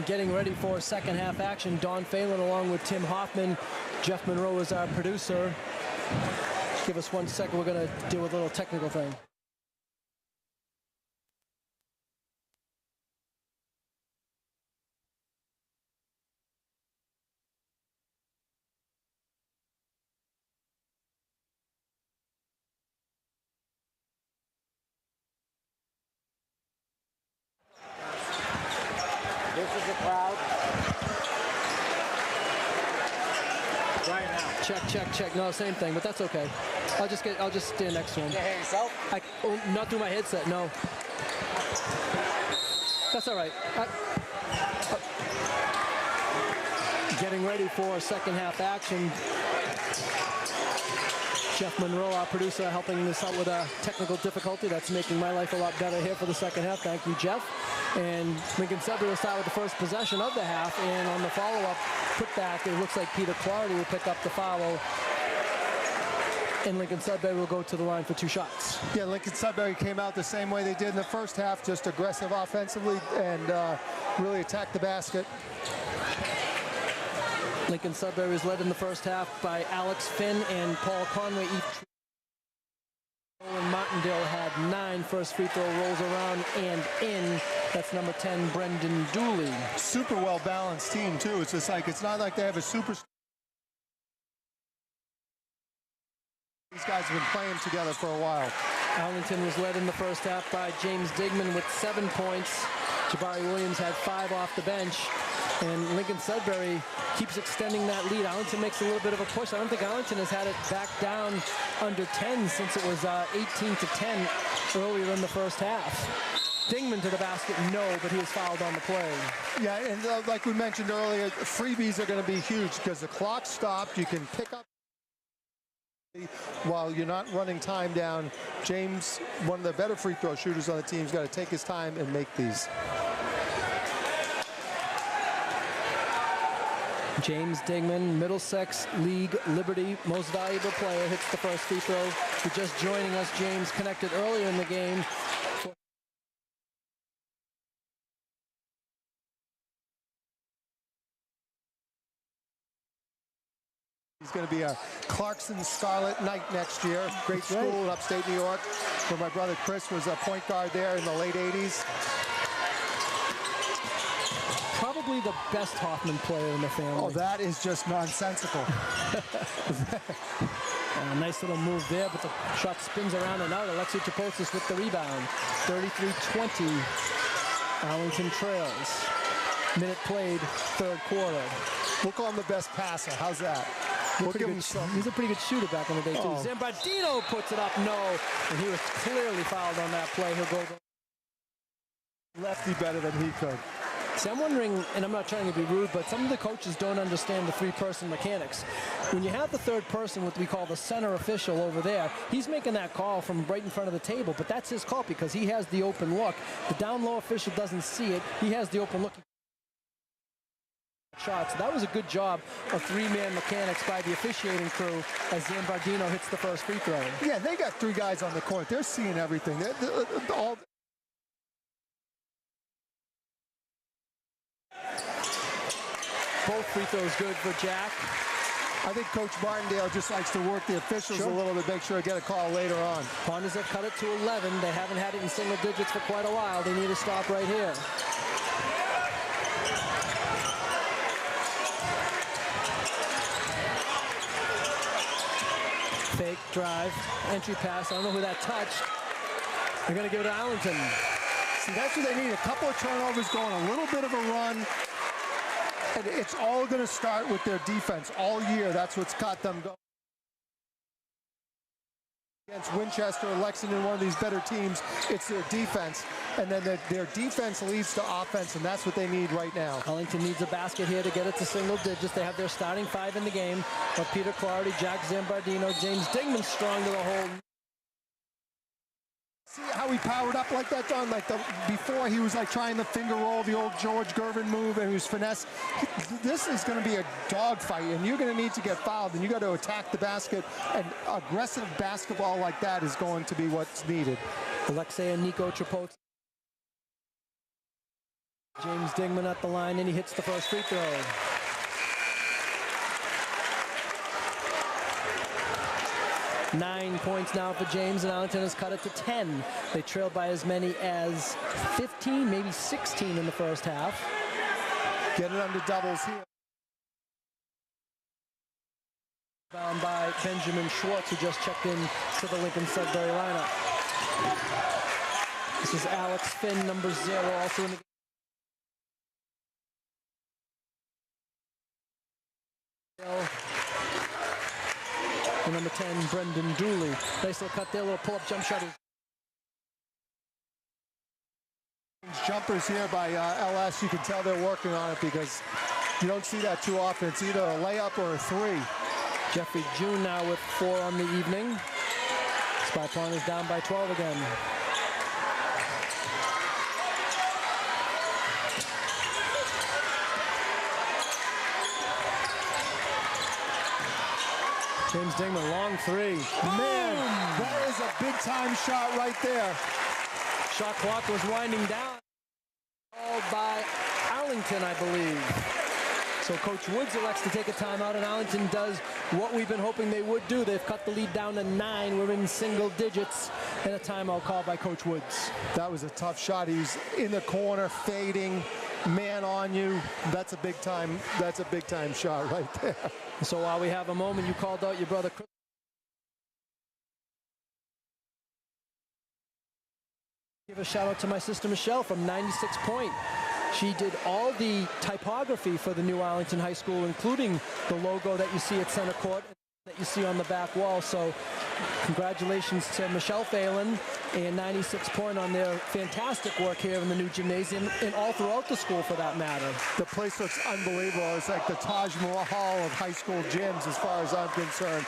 A: getting ready for second half action. Don Phelan along with Tim Hoffman. Jeff Monroe is our producer. Give us 1 second. We're going to deal with a little technical thing.
D: This is the crowd. Right now.
A: Check. No, same thing, but that's okay. I'll just stand next to him.
D: You hear yourself?
A: Not through my headset, no. That's all right. Getting ready for second half action. Jeff Monroe, our producer, helping us out with a technical difficulty. That's making my life a lot better here for the second half. Thank you, Jeff. And Lincoln-Sudbury will start with the first possession of the half. And on the follow-up putback, it looks like Peter Clardy will pick up the follow. And Lincoln-Sudbury will go to the line for 2 shots.
B: Yeah, Lincoln-Sudbury came out the same way they did in the first half, just aggressive offensively and really attacked the basket.
A: Lincoln-Sudbury was led in the first half by Alex Finn and Paul Conway. And Martindale had 9 first free throw rolls around and in. That's number 10, Brendan Dooley.
B: Super well-balanced team, too. It's just like, it's not like they have a super... These guys have been playing together for a while.
A: Arlington was led in the first half by James Digman with 7 points. Jabari Williams had 5 off the bench. And Lincoln-Sudbury keeps extending that lead. Arlington makes a little bit of a push. I don't think Arlington has had it back down under 10 since it was 18-10 earlier in the first half. Dingman to the basket, no, but he is fouled on the play.
B: Yeah, and like we mentioned earlier, freebies are going to be huge because the clock stopped. You can pick up while you're not running time down. James, one of the better free throw shooters on the team, has got to take his time and make these.
A: James Digman, Middlesex League Liberty most valuable player, hits the first free throw. For just joining us, James connected earlier in the game.
B: He's going to be a Clarkson Scarlet Knight next year. Great school in upstate New York, where my brother Chris was a point guard there in the late 80s.
A: Probably the best Hoffman player in the family.
B: Oh, that is just nonsensical.
A: Nice little move there, but the shot spins around and out. Alexei Chapotis with the rebound. 33-20. Arlington trails. Minute played, third quarter.
B: We'll call him the best passer. How's that? We'll give him some.
A: He's a pretty good shooter back in the day, too. Zambardino puts it up, no. And he was clearly fouled on that play. He'll go
B: lefty better than he could.
A: See, I'm wondering, and I'm not trying to be rude, but some of the coaches don't understand the 3-person mechanics. When you have the third person, what we call the center official over there, he's making that call from right in front of the table, but that's his call because he has the open look. The down low official doesn't see it. He has the open look. Shots. That was a good job of 3-man mechanics by the officiating crew as Zambardino hits the first free throw.
B: Yeah, they got 3 guys on the court. They're seeing everything. All
A: both free throws good for Jack.
B: I think Coach Martindale just likes to work the officials a little bit, make sure I get a call later on.
A: Ponders have cut it to 11. They haven't had it in single digits for quite a while. They need to stop right here. Fake drive, entry pass. I don't know who that touched. They're going to give it to Arlington.
B: See, that's what they need. A couple of turnovers, going a little bit of a run. And it's all going to start with their defense all year. That's what's got them going. Against Winchester or Lexington, one of these better teams, it's their defense. And then their defense leads to offense, and that's what they need right now.
A: Arlington needs a basket here to get it to single digits. They have their starting 5 in the game of Peter Clardy, Jack Zambardino, James Digman strong to the hole.
B: See how he powered up like that, Don? Like before, he was like trying the finger roll, the old George Gervin move, and he was finesse. This is going to be a dogfight, and you're going to need to get fouled, and you got to attack the basket. And aggressive basketball like that is going to be what's needed.
A: Alexei and Nico Chapotis. James Dingman at the line, and he hits the first free throw. Nine points now for James, and Arlington has cut it to 10. They trailed by as many as 15, maybe 16 in the first half.
B: Get it under doubles here.
A: Found by Benjamin Schwartz, who just checked in to the Lincoln-Sudbury lineup. This is Alex Finn, number 0, also in the and number 10, Brendan Dooley. Nice little cut there, little pull-up jump shot.
B: Jumpers here by LS. You can tell they're working on it because you don't see that too often. It's either a layup or a 3.
A: Jeffrey June now with 4 on the evening. Spy Pond is down by 12 again. James Dingman, long 3.
B: Man, that is a big-time shot right there.
A: Shot clock was winding down. Called by Arlington, I believe. So Coach Woods elects to take a timeout, and Arlington does what we've been hoping they would do. They've cut the lead down to 9. We're in single digits, and a timeout called by Coach Woods.
B: That was a tough shot. He's in the corner, fading, man on you. That's a big-time shot right there.
A: So while we have a moment, you called out your brother Chris. Give a shout out to my sister Michelle from 96 Point. She did all the typography for the new Arlington High School, including the logo that you see at center court that you see on the back wall. So congratulations to Michelle Phelan and 96 Point on their fantastic work here in the new gymnasium and all throughout the school for that matter.
B: The place looks unbelievable. It's like the Taj Mahal of high school gyms as far as I'm concerned.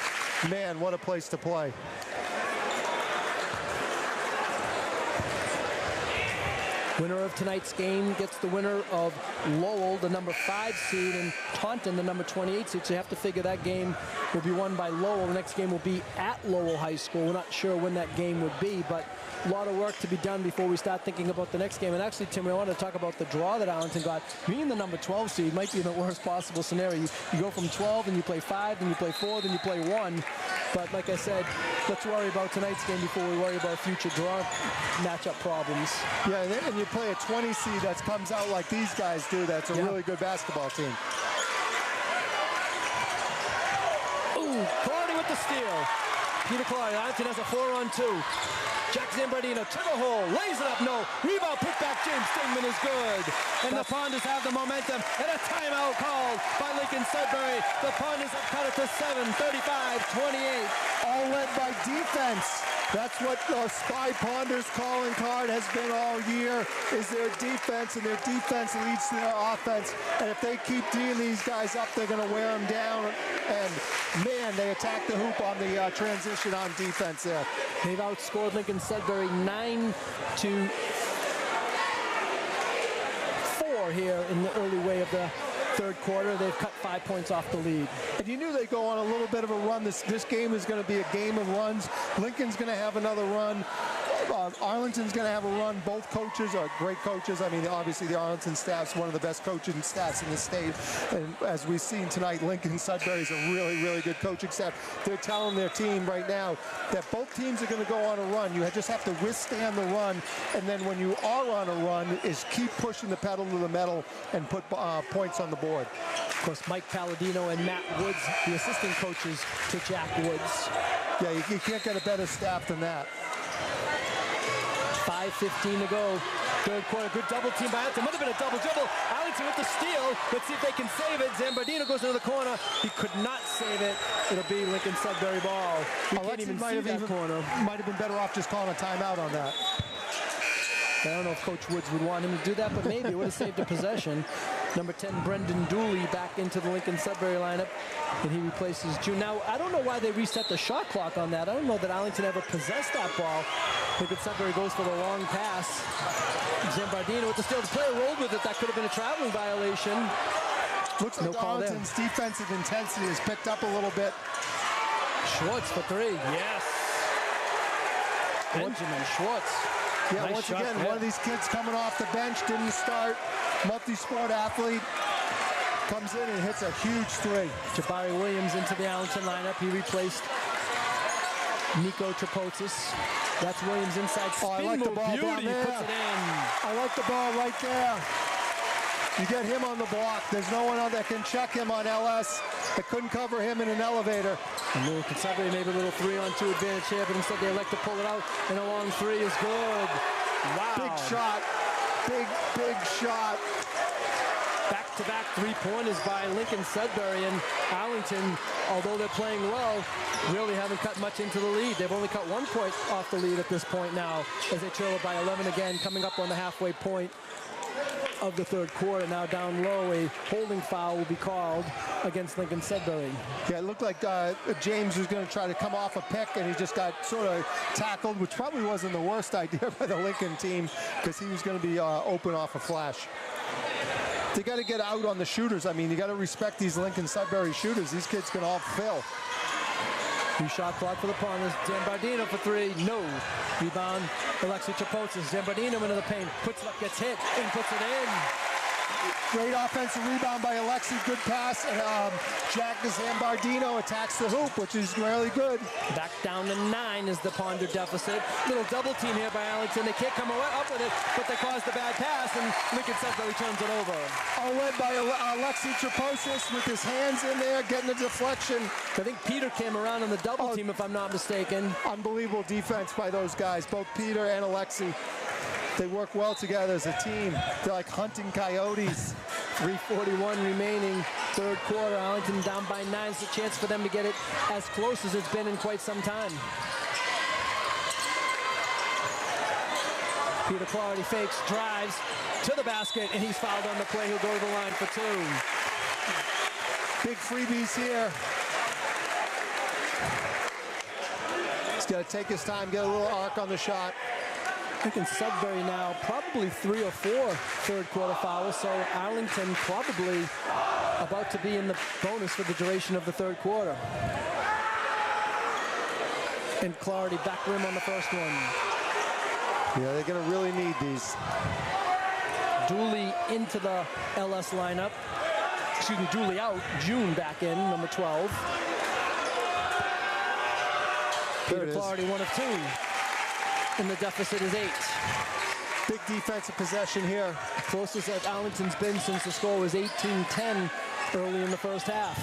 B: Man, what a place to play.
A: Winner of tonight's game gets the winner of Lowell, the number 5 seed, and Taunton, the number 28 seed. So you have to figure that game will be won by Lowell. The next game will be at Lowell High School. We're not sure when that game would be, but a lot of work to be done before we start thinking about the next game. And actually, Tim, I want to talk about the draw that Arlington got. Being the number 12 seed might be the worst possible scenario. You go from 12 and you play 5, then you play 4, then you play 1. But like I said, let's worry about tonight's game before we worry about future draw matchup problems.
B: Yeah, and you play a 20 seed that comes out like these guys do. That's a really good basketball team.
A: Ooh, Clardy with the steal. Peter Clardy, Arlington has a 4-on-2. Jack Zambardino to the hole, lays it up, no. Rebound, put back, James Dingman is good. And the Ponders have the momentum, and a timeout called by Lincoln-Sudbury. The Ponders have cut it to 7, 35-28.
B: All led by defense. That's what the Spy Ponders calling card has been all year, is their defense, and their defense leads to their offense. And if they keep D'ing these guys up, they're going to wear them down. And, man, they attack the hoop on the transition on defense there.
A: They've outscored Lincoln-Sudbury 9-4 here in the early way of the third quarter. They've cut 5 points off the lead.
B: And you knew they'd go on a little bit of a run. This game is going to be a game of runs. Lincoln's going to have another run. Arlington's going to have a run. Both coaches are great coaches. I mean, obviously the Arlington staff's one of the best coaching staffs in the state. And as we've seen tonight, Lincoln-Sudbury is a really, really good coaching staff. They're telling their team right now that both teams are going to go on a run. You just have to withstand the run. And then when you are on a run, is keep pushing the pedal to the metal and put points on the board.
A: Of course, Mike Palladino and Matt Woods, the assistant coaches to Jack Woods.
B: Yeah, you can't get a better staff than that.
A: 5:15 to go. Third quarter, good double team by Arlington. Might have been a double dribble. Arlington with the steal. Let's see if they can save it. Zambardino goes into the corner. He could not save it. It'll be Lincoln-Sudbury ball. We can't even see that corner.
B: Might have been better off just calling a timeout on that.
A: I don't know if Coach Woods would want him to do that, but maybe it would have saved a possession. Number 10, Brendan Dooley, back into the Lincoln-Sudbury lineup, and he replaces June. Now, I don't know why they reset the shot clock on that. I don't know that Arlington ever possessed that ball. Lincoln-Sudbury goes for the long pass. Zambardino with the steal. The player rolled with it. That could have been a traveling violation.
B: Looks like Arlington's defensive intensity has picked up a little bit.
A: Schwartz for 3. Yes. Benjamin Schwartz.
B: Yeah,
A: Nice
B: once
A: shot
B: again,
A: there.
B: one of these kids coming off the bench, didn't start, multi-sport athlete, comes in and hits a huge three.
A: Jabari Williams into the Arlington lineup. He replaced Nico Trapotis. That's Williams inside spin
B: I like the
A: move.
B: ball down
A: Beauty
B: there.
A: puts it in.
B: I like the ball right there. You get him on the block. There's no one that can check him on LS. They couldn't cover him in an elevator.
A: And Lincoln-Sudbury maybe a little 3-on-2 advantage here, but instead they elect to pull it out, and a long three is good. Wow.
B: Big shot. Big shot.
A: Back-to-back three-pointers by Lincoln-Sudbury, and Arlington, although they're playing low, really haven't cut much into the lead. They've only cut 1 point off the lead at this point now, as they trail it by 11 again, coming up on the halfway point of the third quarter. Now down low, a holding foul will be called against Lincoln-Sudbury.
B: Yeah, it looked like James was going to try to come off a pick, and he just got sort of tackled, which probably wasn't the worst idea by the Lincoln team, because he was going to be open off a flash. They got to get out on the shooters. I mean, you got to respect these Lincoln-Sudbury shooters. These kids can all fill.
A: New shot clock for the Ponders. Zambardino for three. No. Rebound. Alexi Chapotis. Zambardino into the paint. Puts it up, gets hit, and puts it in.
B: Great offensive rebound by Alexi. Good pass. And Jack Zambardino attacks the hoop, which is really good.
A: Back down to 9 is the Ponder deficit. Little double team here by Arlington. They can't come up with it, but they caused the bad pass, and Lincoln-Sudbury turns it over.
B: All led by Alexi Chapotis with his hands in there, getting a deflection.
A: I think Peter came around on the double team, if I'm not mistaken.
B: Unbelievable defense by those guys, both Peter and Alexi. They work well together as a team. They're like hunting coyotes.
A: 3:41 remaining, third quarter. Arlington down by 9. It's a chance for them to get it as close as it's been in quite some time. Peter Clarity fakes, drives to the basket, and he's fouled on the play. He'll go to the line for 2.
B: Big freebies here. He's got to take his time, get a little arc on the shot.
A: Lincoln-Sudbury now probably 3 or 4 third quarter fouls, so Arlington probably about to be in the bonus for the duration of the third quarter. And Clarity back rim on the first one.
B: Yeah, they're going to really need these.
A: Dooley into the LS lineup. Excuse me, Dooley out. June back in, number 12. Peter Clarity, 1 of 2. And the deficit is 8.
B: Big defensive possession here.
A: Closest that Arlington's been since the score was 18-10 early in the first half.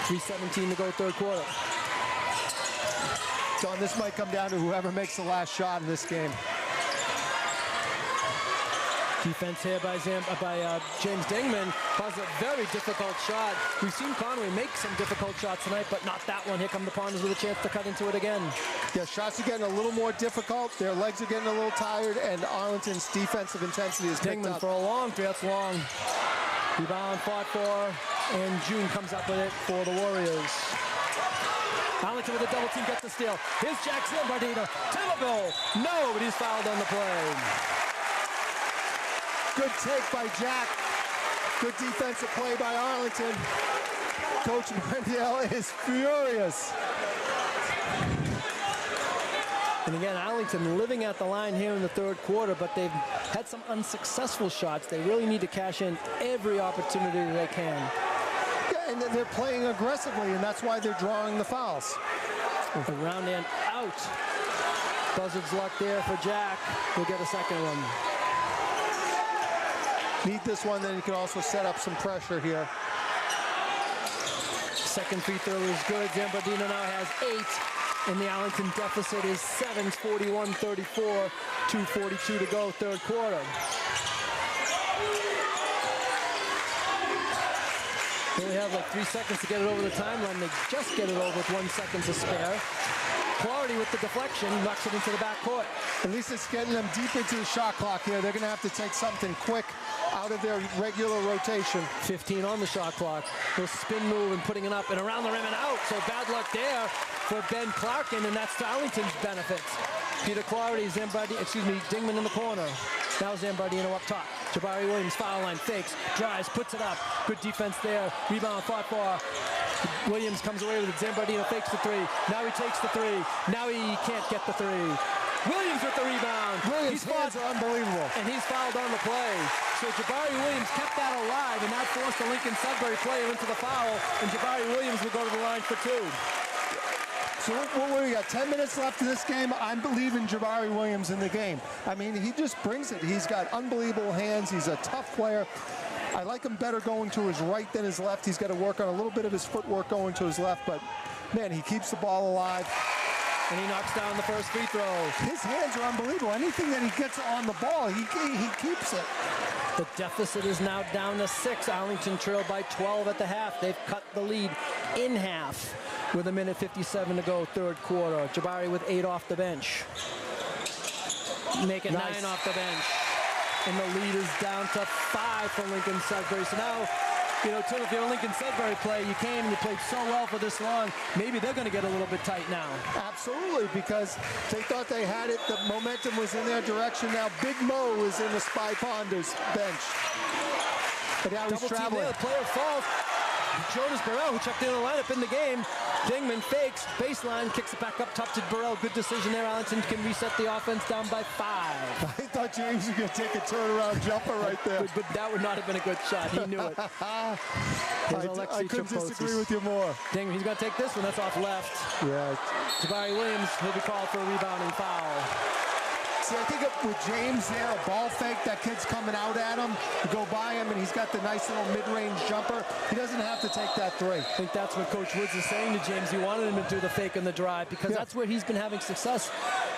A: 3:17 to go third quarter.
B: Don, this might come down to whoever makes the last shot in this game.
A: Defense here by James Dingman. Caused a very difficult shot. We've seen Conway make some difficult shots tonight, but not that one. Here come the Ponders with a chance to cut into it again.
B: Yeah, shots are getting a little more difficult. Their legs are getting a little tired, and Arlington's defensive intensity is picked
A: Dingman
B: up.
A: for a long three. That's long. Rebound fought for, and June comes up with it for the Warriors. Arlington with a double team gets the steal. Here's Jack Zambardino to the goal. No, but he's fouled on the play.
B: Good take by Jack. Good defensive play by Arlington. Coach Brendel is furious.
A: And again, Arlington living at the line here in the third quarter, but they've had some unsuccessful shots. They really need to cash in every opportunity they can.
B: Yeah, and they're playing aggressively, and that's why they're drawing the fouls.
A: Around and out. Buzzard's luck there for Jack. He'll get a second one.
B: Need this one, then you can also set up some pressure here.
A: Second free throw is good. Zambardino now has 8, and the Arlington deficit is 7, 41-34, 2:42 to go, third quarter. They only have like 3 seconds to get it over the timeline. They just get it over with 1 second to spare. Clarity with the deflection, knocks it into the backcourt.
B: At least it's getting them deep into the shot clock here. They're going to have to take something quick out of their regular rotation.
A: 15 on the shot clock. Little spin move and putting it up and around the rim and out. So bad luck there for Ben Clarkin, and that's to Arlington's benefit. Peter Clarity, Dingman in the corner. Now Zambardino up top. Jabari Williams, foul line, fakes, drives, puts it up. Good defense there. Rebound fought for. Williams comes away with it. Zambardino fakes the three. Now he takes the three. Now he can't get the three. Williams with the rebound.
B: Williams' hands are unbelievable.
A: And he's fouled on the play. So Jabari Williams kept that alive, and that forced the Lincoln-Sudbury player into the foul, and Jabari Williams will go to the line for two.
B: So what we got? 10 minutes left in this game. I'm believing Jabari Williams in the game. I mean, he just brings it. He's got unbelievable hands. He's a tough player. I like him better going to his right than his left. He's got to work on a little bit of his footwork going to his left, but man, he keeps the ball alive.
A: And he knocks down the first free throw.
B: His hands are unbelievable. Anything that he gets on the ball, he keeps it.
A: The deficit is now down to 6. Arlington trailed by 12 at the half. They've cut the lead in half with 1:57 to go, third quarter. Jabari with 8 off the bench. Make it 9 off the bench. And the lead is down to 5 for Lincoln-Sudbury. So now, you know, Tim, if you're a Lincoln-Sudbury player, you came and you played so well for this long, maybe they're going to get a little bit tight now.
B: Absolutely, because they thought they had it. The momentum was in their direction. Now Big Mo is in the Spy Ponders bench. And now he's traveling.
A: The player falls. Jonas Burrell, who checked in the lineup in the game. Dingman fakes, baseline, kicks it back up top to Burrell. Good decision there. Arlington can reset the offense down by 5.
B: I thought James was going to take a turnaround jumper right there.
A: But that would not have been a good shot. He knew it.
B: I couldn't disagree with you more.
A: Dingman, he's going to take this one. That's off left.
B: Yeah.
A: Jabari Williams will be called for a rebounding foul.
B: See, I think with James there, a ball fake, that kid's coming out at him. You go by him, and he's got the nice little mid-range jumper. He doesn't have to take that three.
A: I think that's what Coach Woods is saying to James. He wanted him to do the fake and the drive because that's where he's been having success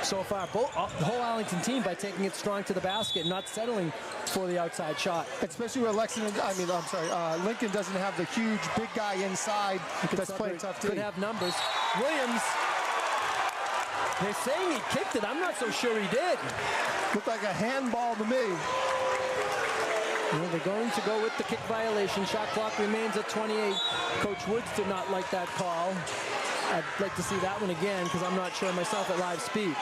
A: so far. The whole Arlington team by taking it strong to the basket, not settling for the outside shot.
B: Especially where Lincoln doesn't have the huge big guy inside that's playing tough team.
A: Could have numbers. Williams. They're saying he kicked it. I'm not so sure he did.
B: Looked like a handball to me.
A: Well, they're going to go with the kick violation. Shot clock remains at 28. Coach Woods did not like that call. I'd like to see that one again because I'm not sure myself at live speed.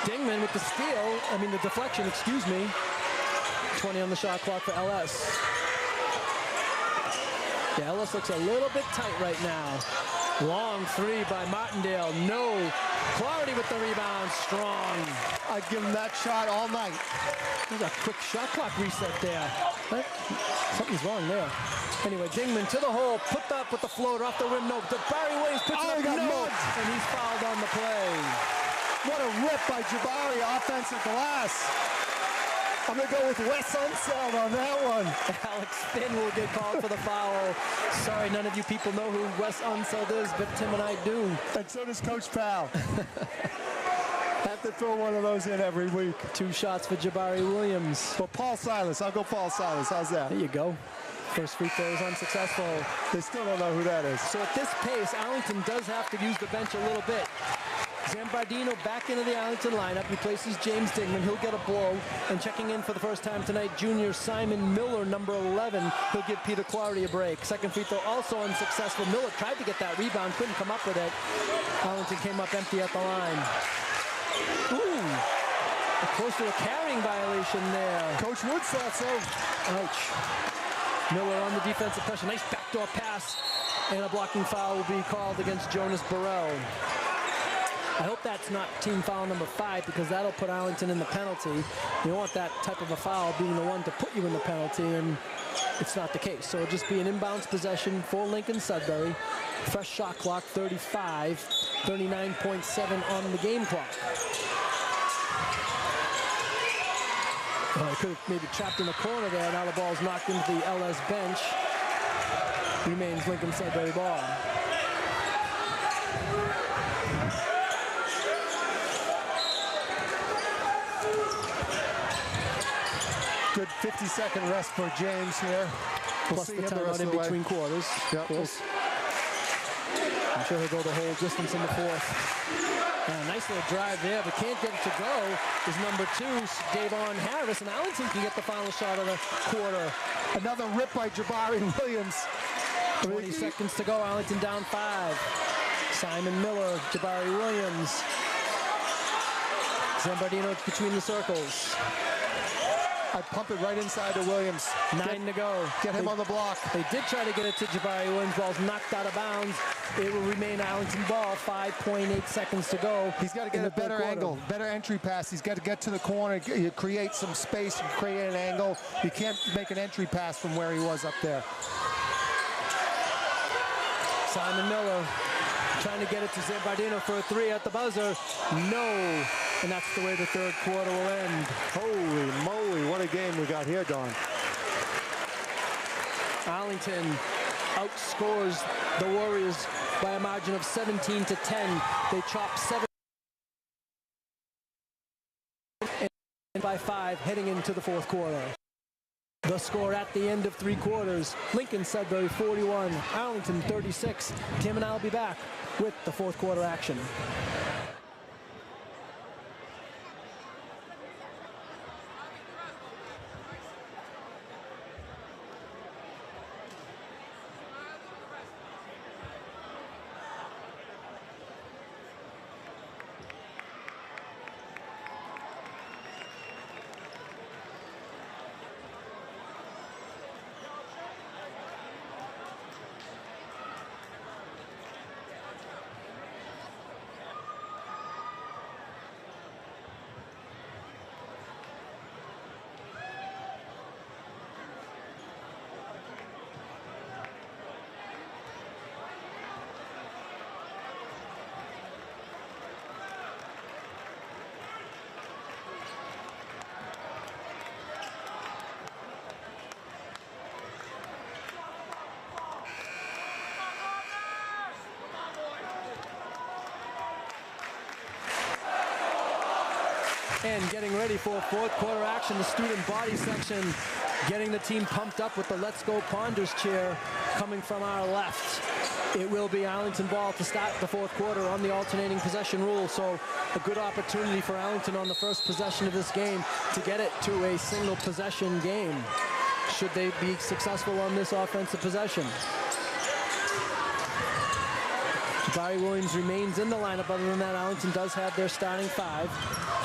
A: Dingman with the deflection, excuse me. 20 on the shot clock for LS. Yeah, LS looks a little bit tight right now. Long three by Martindale. No. Clarity with the rebound. Strong.
B: I'd give him that shot all night.
A: There's a quick shot clock reset there. Something's wrong there. Anyway, Dingman to the hole. Put up with the floater off the rim. No. Barry Williams puts it up. No. And he's fouled on the play.
B: What a rip by Jabari. Offensive glass. I'm going to go with Wes Unseld on that one.
A: Alex Finn will get called for the foul. Sorry, none of you people know who Wes Unseld is, but Tim and I do.
B: And so does Coach Powell. Have to throw one of those in every week.
A: 2 shots for Jabari Williams.
B: But Paul Silas, I'll go Paul Silas. How's that?
A: There you go. First free throw is unsuccessful.
B: They still don't know who that is.
A: So at this pace, Arlington does have to use the bench a little bit. Zambardino back into the Arlington lineup, replaces James Dingman. He'll get a blow. And checking in for the first time tonight, junior Simon Miller, number 11. He'll give Peter Clarity a break. Second free throw also unsuccessful. Miller tried to get that rebound, couldn't come up with it. Arlington came up empty at the line. Ooh, close to a carrying violation there.
B: Coach Woods thought so.
A: Ouch. Miller on the defensive pressure. Nice backdoor pass. And a blocking foul will be called against Jonas Burrell. I hope that's not team foul number 5 because that'll put Arlington in the penalty. You don't want that type of a foul being the one to put you in the penalty, and it's not the case. So it'll just be an inbounds possession for Lincoln-Sudbury. Fresh shot clock, 35, 39.7 on the game clock. I could have maybe trapped in the corner there. Now the ball's knocked into the LS bench. Remains Lincoln-Sudbury ball.
B: Good 50-second rest for James here.
A: Plus the timeout in between quarters.
B: Yep.
A: Of course. I'm sure he'll go the whole distance in the fourth. Nice little drive there, but can't get it to go. Is number 2, Davon Harris, and Arlington can get the final shot of the quarter.
B: Another rip by Jabari Williams.
A: 20 seconds to go. Arlington down 5. Simon Miller, Jabari Williams. Zambardino between the circles.
B: I'd pump it right inside to Williams.
A: 9 to go.
B: Get him on the block.
A: They did try to get it to Jabari Williams. Ball's knocked out of bounds. It will remain Arlington ball. 5.8 seconds to go.
B: He's got to get a better angle, better entry pass. He's got to get to the corner, create some space, and create an angle. You can't make an entry pass from where he was up there.
A: Simon Miller trying to get it to Zambardino for a 3 at the buzzer. No. And that's the way the third quarter will end.
B: Holy moly, what a game we got here, Don.
A: Arlington outscores the Warriors by a margin of 17 to 10. They chop 7 and by 5 heading into the fourth quarter. The score at the end of 3 quarters, Lincoln-Sudbury 41, Arlington 36. Tim and I will be back with the fourth quarter action. And getting ready for fourth quarter action, the student body section getting the team pumped up with the Let's Go Ponders cheer coming from our left. It will be Arlington ball to start the fourth quarter on the alternating possession rule, so a good opportunity for Arlington on the first possession of this game to get it to a single possession game, should they be successful on this offensive possession. Jabari Williams remains in the lineup. Other than that, Arlington does have their starting 5.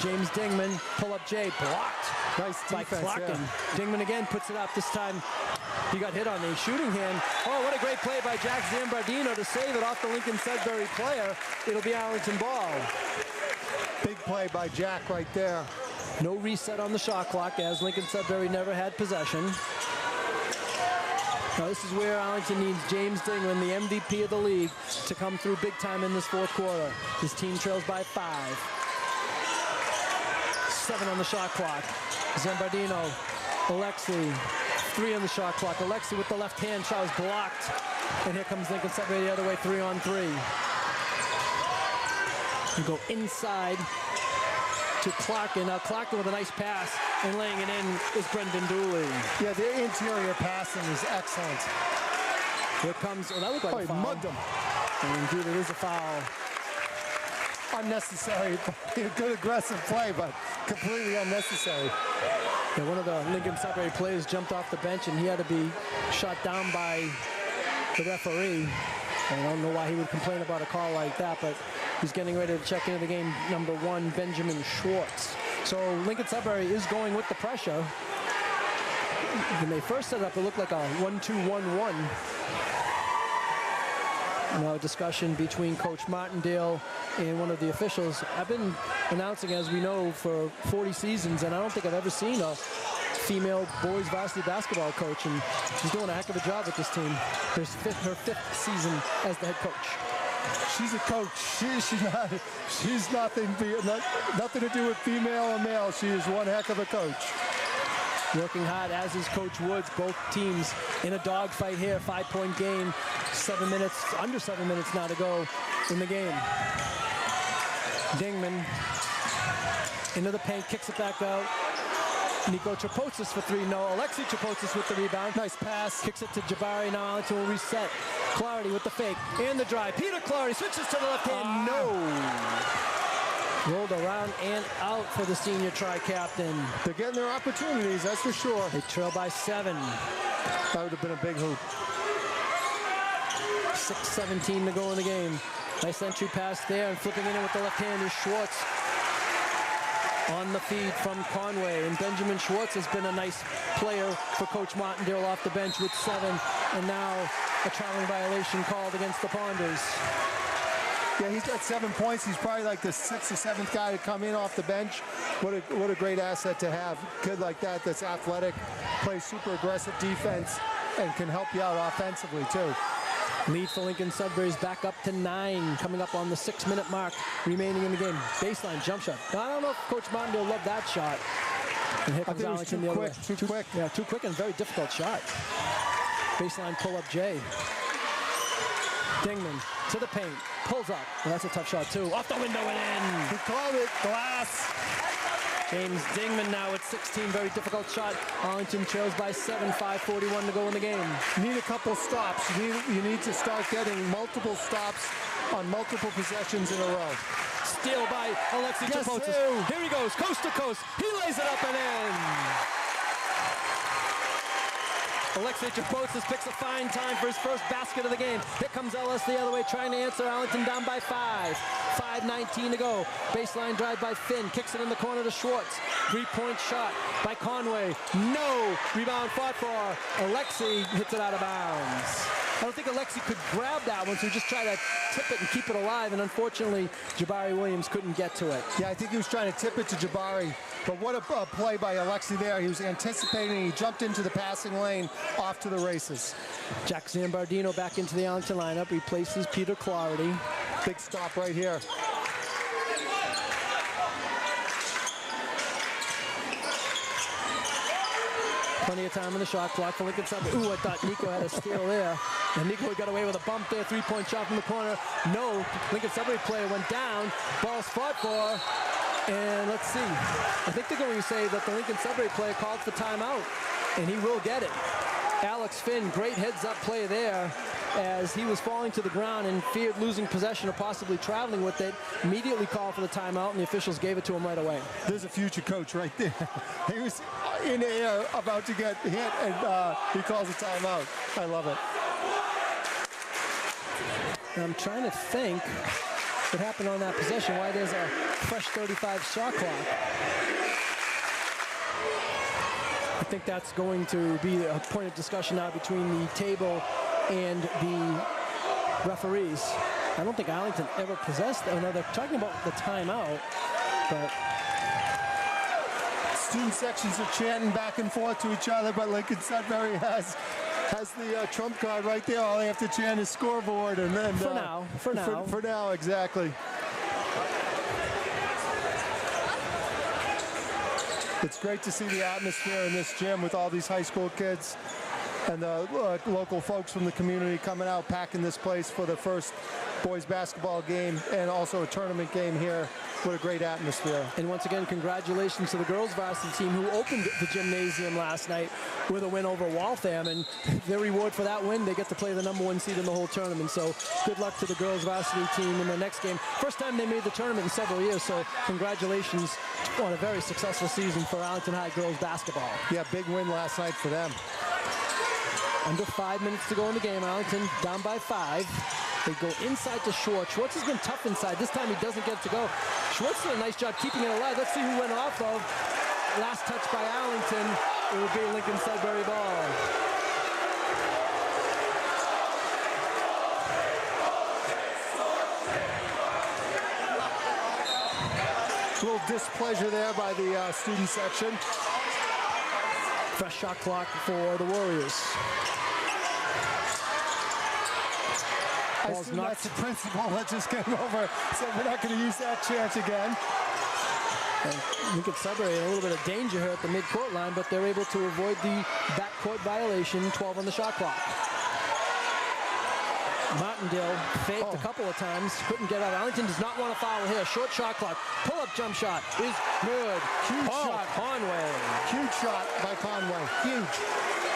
A: James Dingman, pull up Jay, blocked.
B: Nice
A: by
B: defense,
A: Clarkin.
B: yeah.
A: Dingman again puts it up. This time he got hit on a shooting hand. Oh, what a great play by Jack Zambardino to save it off the Lincoln-Sudbury player. It'll be Arlington ball.
B: Big play by Jack right there.
A: No reset on the shot clock as Lincoln-Sudbury never had possession. Now this is where Arlington needs James Dingman, the MVP of the league, to come through big time in this fourth quarter. His team trails by 5. 7 on the shot clock. Zambardino, Alexi, 3 on the shot clock. Alexi with the left hand shot is blocked. And here comes Lincoln-Sudbury the other way, 3 on 3. You go inside to Clarkin. Now Clarkin with a nice pass, and laying it in is Brendan Dooley.
B: Yeah, the interior passing is excellent.
A: Here comes, oh, that looked like a foul.
B: Mugged him.
A: And indeed, it is a foul.
B: Unnecessary. Good aggressive play, but completely unnecessary.
A: Yeah, one of the Lincoln-Sudbury players jumped off the bench, and he had to be shot down by the referee. I don't know why he would complain about a call like that, but he's getting ready to check into the game. Number 1, Benjamin Schwartz. So Lincoln-Sudbury is going with the pressure. When they first set it up, it looked like a 1-2-1-1. Now, discussion between Coach Martindale and one of the officials. I've been announcing, as we know, for 40 seasons, and I don't think I've ever seen a female boys varsity basketball coach, and she's doing a heck of a job with this team. Her 5th season as the head coach.
B: She's a coach. She's nothing to do with female or male. She is one heck of a coach.
A: Working hard, as is Coach Woods. Both teams in a dogfight here. 5-point game. 7 minutes, under 7 minutes now to go in the game. Dingman into the paint, kicks it back out. Nico Trapotsis for 3, no. Alexi Trapotsis with the rebound. Nice pass, kicks it to Jabari. Now Arlington will reset. Clarity with the fake and the drive. Peter Clarity switches to the left hand, no. Rolled around and out for the senior tri-captain.
B: They're getting their opportunities, that's for sure.
A: They trail by 7.
B: That would have been a big hoop.
A: 6:17 to go in the game. Nice entry pass there, and flipping it in with the left hand is Schwartz. on the feed from Conway. And Benjamin Schwartz has been a nice player for Coach Martindale off the bench with 7. And now a traveling violation called against the Ponders.
B: Yeah, he's got 7 points. He's probably like the 6th or 7th guy to come in off the bench. What a great asset to have. A kid like that that's athletic, plays super aggressive defense, and can help you out offensively too.
A: Lead for Lincoln-Sudbury is back up to 9, coming up on the 6-minute mark remaining in the game. Baseline jump shot. Now, I don't know if Coach Martindale loved that shot. And here comes Arlington the other way.
B: Too quick.
A: Yeah, too quick and very difficult shot. Baseline pull-up Jay. Dingman to the paint, pulls up. Well, that's a tough shot too. Off the window and in.
B: He called it.
A: Glass. James Dingman now at 16, very difficult shot. Arlington trails by 7, 5:41 to go in the game.
B: You need a couple stops. You need to start getting multiple stops on multiple possessions in a row.
A: Steal by Alexei Chapotis. Here he goes, coast to coast. He lays it up and in. Alexei Chapotis picks a fine time for his first basket of the game. Here comes Ellis the other way, trying to answer. Arlington down by 5. 5:19 to go. Baseline drive by Finn. Kicks it in the corner to Schwartz. 3-point shot by Conway. No! Rebound fought for. Alexei hits it out of bounds. I don't think Alexei could grab that one, so he just tried to tip it and keep it alive, and unfortunately, Jabari Williams couldn't get to it.
B: Yeah, I think he was trying to tip it to Jabari, but what a play by Alexei there. He was anticipating, he jumped into the passing lane, off to the races.
A: Jack Zambardino back into the Arlington lineup, replaces Peter Clarity.
B: Big stop right here.
A: Plenty of time on the shot clock for Lincoln-Sudbury. Ooh, I thought Nico had a steal there. And Nico got away with a bump there. 3-point shot from the corner. No, Lincoln-Sudbury player went down. Ball's fought for. And let's see. I think they're going to say that the Lincoln-Sudbury player called for timeout. And he will get it. Alex Finn, great heads-up play there as he was falling to the ground and feared losing possession or possibly traveling with it. Immediately called for the timeout, and the officials gave it to him right away.
B: There's a future coach right there. He was in the air about to get hit, and he calls a timeout. I love it.
A: And I'm trying to think what happened on that possession, why there's a fresh 35 shot clock. I think that's going to be a point of discussion now between the table and the referees. I don't think Arlington ever possessed that. No, they're talking about the timeout, but
B: student sections are chanting back and forth to each other, but Lincoln-Sudbury has the trump card right there. All they have to chant is scoreboard, and then
A: for now,
B: exactly. It's great to see the atmosphere in this gym with all these high school kids and the local folks from the community coming out, packing this place for the first boys basketball game and also a tournament game here. What a great atmosphere.
A: And once again, congratulations to the girls varsity team who opened the gymnasium last night with a win over Waltham. And their reward for that win, they get to play the #1 seed in the whole tournament. So good luck to the girls varsity team in the next game. First time they made the tournament in several years, so congratulations on a very successful season for Arlington High girls basketball.
B: Yeah, big win last night for them.
A: Under 5 minutes to go in the game. Arlington down by 5. They go inside to Schwartz. Schwartz has been tough inside. This time he doesn't get to go. Schwartz did a nice job keeping it alive. Let's see who went off of. Last touch by Arlington. It will be Lincoln-Sudbury ball.
B: A little displeasure there by the student section.
A: Fresh shot clock for the Warriors.
B: I assume that's the principle that just came over, so we're not going to use that chance again.
A: And Lincoln-Sudbury in a little bit of danger here at the midcourt line, but they're able to avoid the backcourt violation, 12 on the shot clock. Martindale faked a couple of times, couldn't get out. Arlington does not want to foul here. Short shot clock, pull-up jump shot is good.
B: Huge shot.
A: Conway.
B: Huge shot by Conway, huge.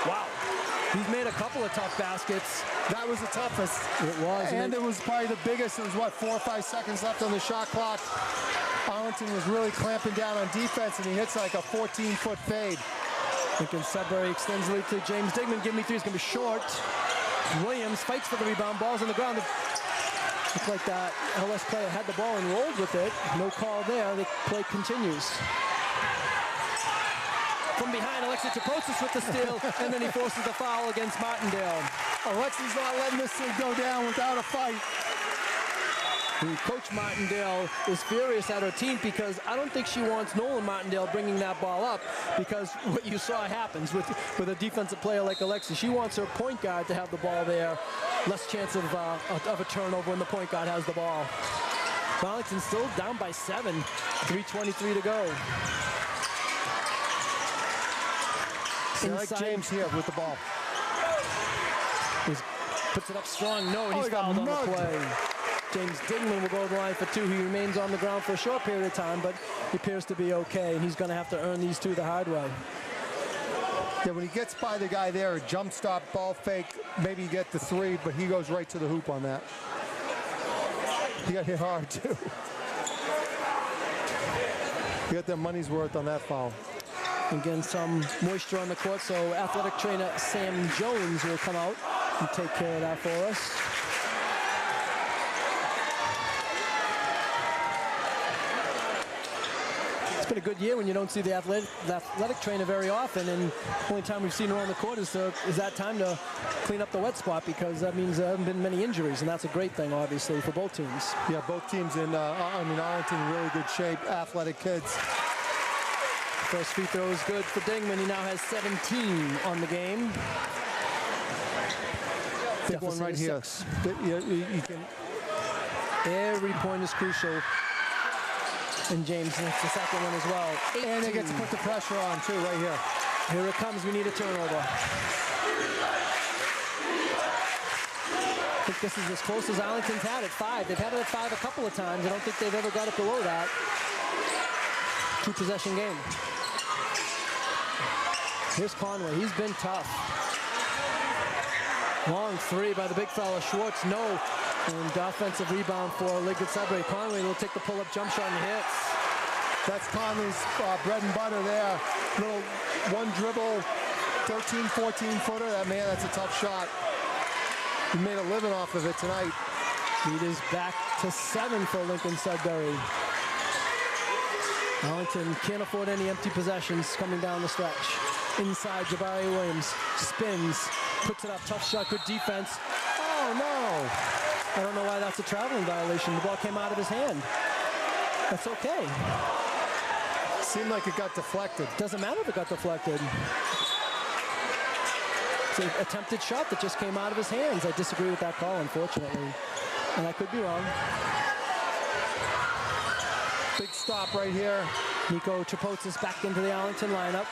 A: Wow. He's made a couple of tough baskets.
B: That was the toughest.
A: It was.
B: And it was probably the biggest. There was, what, 4 or 5 seconds left on the shot clock. Arlington was really clamping down on defense, and he hits like a 14-foot fade.
A: Lincoln-Sudbury extends the lead to James Digman. Give me 3. It's going to be short. Williams fights for the rebound. Ball's on the ground. Looked like that LS player had the ball and rolled with it. No call there. The play continues. From behind, Alexis Chapotis with the steal, and then he forces a foul against Martindale.
B: Alexis not letting this thing go down without a fight.
A: Coach Martindale is furious at her team because I don't think she wants Nolan Martindale bringing that ball up, because what you saw happens with a defensive player like Alexis. She wants her point guard to have the ball there. Less chance of a turnover when the point guard has the ball. Arlington still down by 7, 3:23 to go.
B: Like James here with the ball.
A: Puts it up strong. No, and he's fouled on the play. James Dingman will go to the line for 2. He remains on the ground for a short period of time, but he appears to be okay, and he's going to have to earn these 2 the hard way.
B: Yeah, when he gets by the guy there, a jump stop, ball fake, maybe you get the 3, but he goes right to the hoop on that. He got hit hard, too. You got their money's worth on that foul.
A: Again, some moisture on the court, so athletic trainer Sam Jones will come out and take care of that for us. It's been a good year when you don't see the athletic trainer very often, and the only time we've seen her on the court is that time to clean up the wet spot, because that means there haven't been many injuries, and that's a great thing, obviously, for both teams.
B: Yeah, both teams in Arlington in really good shape, athletic kids.
A: First free throw is good for Dingman. He now has 17 on the game.
B: Big one right here. You can.
A: Every point is crucial. And James hits the second one as well. 18.
B: And they get to put the pressure on, too, right here.
A: Here it comes. We need a turnover. I think this is as close as Arlington's had it. 5. They've had it at 5 a couple of times. I don't think they've ever got it below that. 2-possession game. Here's Conway. He's been tough. Long 3 by the big fella. Schwartz, no. And offensive rebound for Lincoln-Sudbury. Conway will take the pull-up jump shot and hits.
B: That's Conley's bread and butter there. Little one dribble, 13, 14-footer. That's a tough shot. He made a living off of it tonight.
A: Lead is back to 7 for Lincoln-Sudbury. Arlington can't afford any empty possessions coming down the stretch. Inside, Jabari Williams spins, puts it up, tough shot, good defense. Oh, no. I don't know why that's a traveling violation. The ball came out of his hand. That's okay.
B: Seemed like it got deflected.
A: Doesn't matter if it got deflected. It's an attempted shot that just came out of his hands. I disagree with that call, unfortunately. And I could be wrong.
B: Big stop right here.
A: Nico Chapotis back into the Arlington lineup.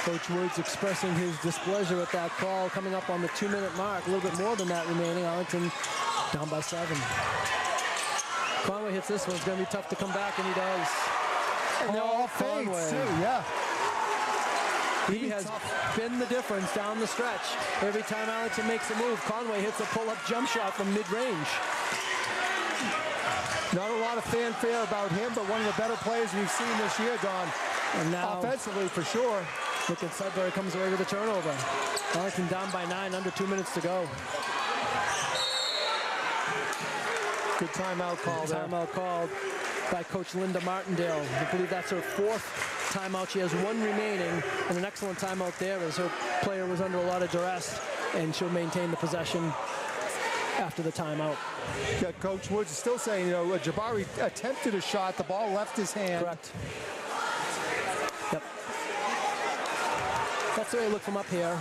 A: Coach Woods expressing his displeasure at that call, coming up on the 2-minute mark. A little bit more than that remaining. Arlington down by 7. Conway hits this one. It's going to be tough to come back, and he does.
B: And they're all fades, too, yeah.
A: He has been the difference down the stretch. Every time Arlington makes a move, Conway hits a pull-up jump shot from mid-range.
B: Not a lot of fanfare about him, but one of the better players we've seen this year, Don.
A: And now,
B: offensively, for sure.
A: Lincoln-Sudbury comes away with a turnover. Arlington down by 9, under 2 minutes to go.
B: Good timeout call there.
A: Timeout called by Coach Linda Martindale. I believe that's her 4th timeout. She has 1 remaining, and an excellent timeout there as her player was under a lot of duress, and she'll maintain the possession after the timeout.
B: Yeah, Coach Woods is still saying, Jabari attempted a shot, the ball left his hand.
A: Correct. Yep. That's the way it looked from up here.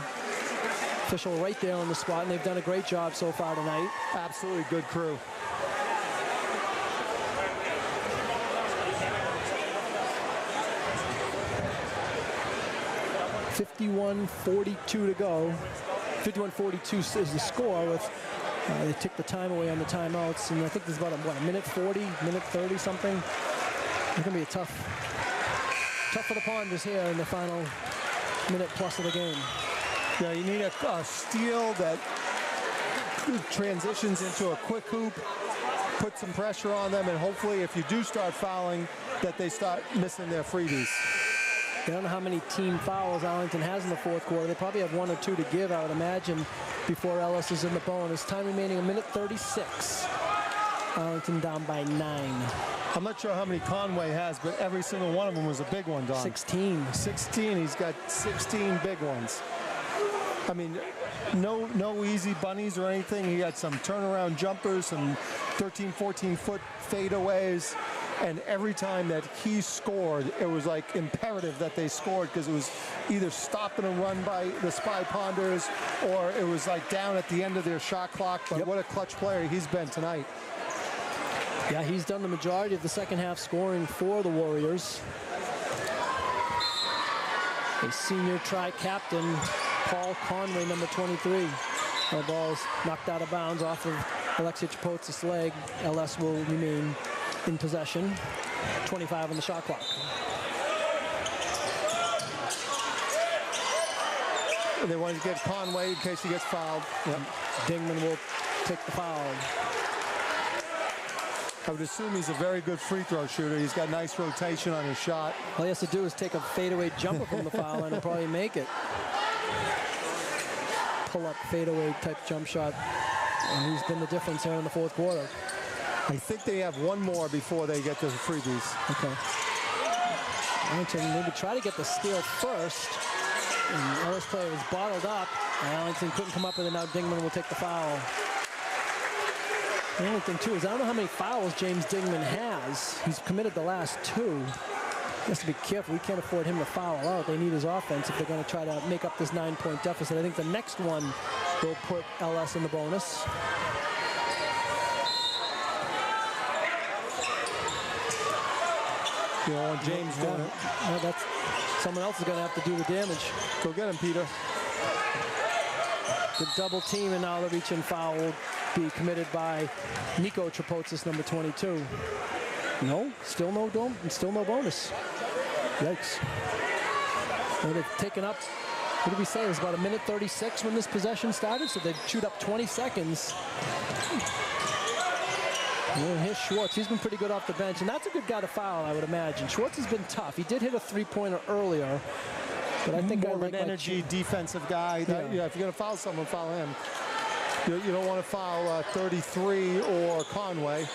A: Official right there on the spot, and they've done a great job so far tonight.
B: Absolutely good crew.
A: .51:42 to go. 51:42 is the score. With they took the time away on the timeouts, and I think there's about a minute 40, minute 30 something. It's gonna be a tough for the Ponders here in the final minute plus of the game.
B: Yeah, you need a steal that transitions into a quick hoop, put some pressure on them, and hopefully if you do start fouling, that they start missing their freebies.
A: I don't know how many team fouls Arlington has in the fourth quarter. They probably have 1 or 2 to give, I would imagine, before Ellis is in the bonus. Time remaining 1:36. Arlington down by 9.
B: I'm not sure how many Conway has, but every single one of them was a big one, Don.
A: 16.
B: 16. He's got 16 big ones. I mean, no easy bunnies or anything. He had some turnaround jumpers, some 13, 14-foot fadeaways. And every time that he scored, it was like imperative that they scored, because it was either stopping a run by the Spy Ponders or it was like down at the end of their shot clock. But what a clutch player he's been tonight.
A: Yeah, he's done the majority of the second half scoring for the Warriors. A senior tri-captain, Paul Conway, number 23. The ball's knocked out of bounds off of Alexei Chapotsis' leg. LS will remain in possession. 25 on the shot clock.
B: They wanted to get Conway in case he gets fouled.
A: Yep. Dingman will take the foul.
B: I would assume he's a very good free throw shooter. He's got nice rotation on his shot.
A: All he has to do is take a fadeaway jumper from the foul line and probably make it. Pull up fadeaway type jump shot. And he's been the difference here in the fourth quarter.
B: I think they have one more before they get to the freebies.
A: Okay. Arlington maybe try to get the steal first. And Ellis player was bottled up. And Arlington couldn't come up with it. Now Dingman will take the foul. The only thing, too, is I don't know how many fouls James Dingman has. He's committed the last 2. He has to be careful. We can't afford him to foul out. They need his offense if they're going to try to make up this 9-point deficit. I think the next one will put LS in the bonus.
B: You know, James doing it.
A: Well, that's someone else is going to have to do the damage.
B: Go get him, Peter.
A: The double team, and now the reach-in foul will be committed by Nico Trapotsis, number 22. No, still no bonus. Yikes. Well, they've taken up, what did we say, it was about 1:36 when this possession started, so they've chewed up 20 seconds. Well, here's Schwartz. He's been pretty good off the bench, and that's a good guy to foul, I would imagine. Schwartz has been tough. He did hit a three-pointer earlier, but I think
B: more
A: I like
B: an energy defensive guy. That,
A: Yeah.
B: if you're going to foul someone, foul him. You don't want to foul 33 or Conway.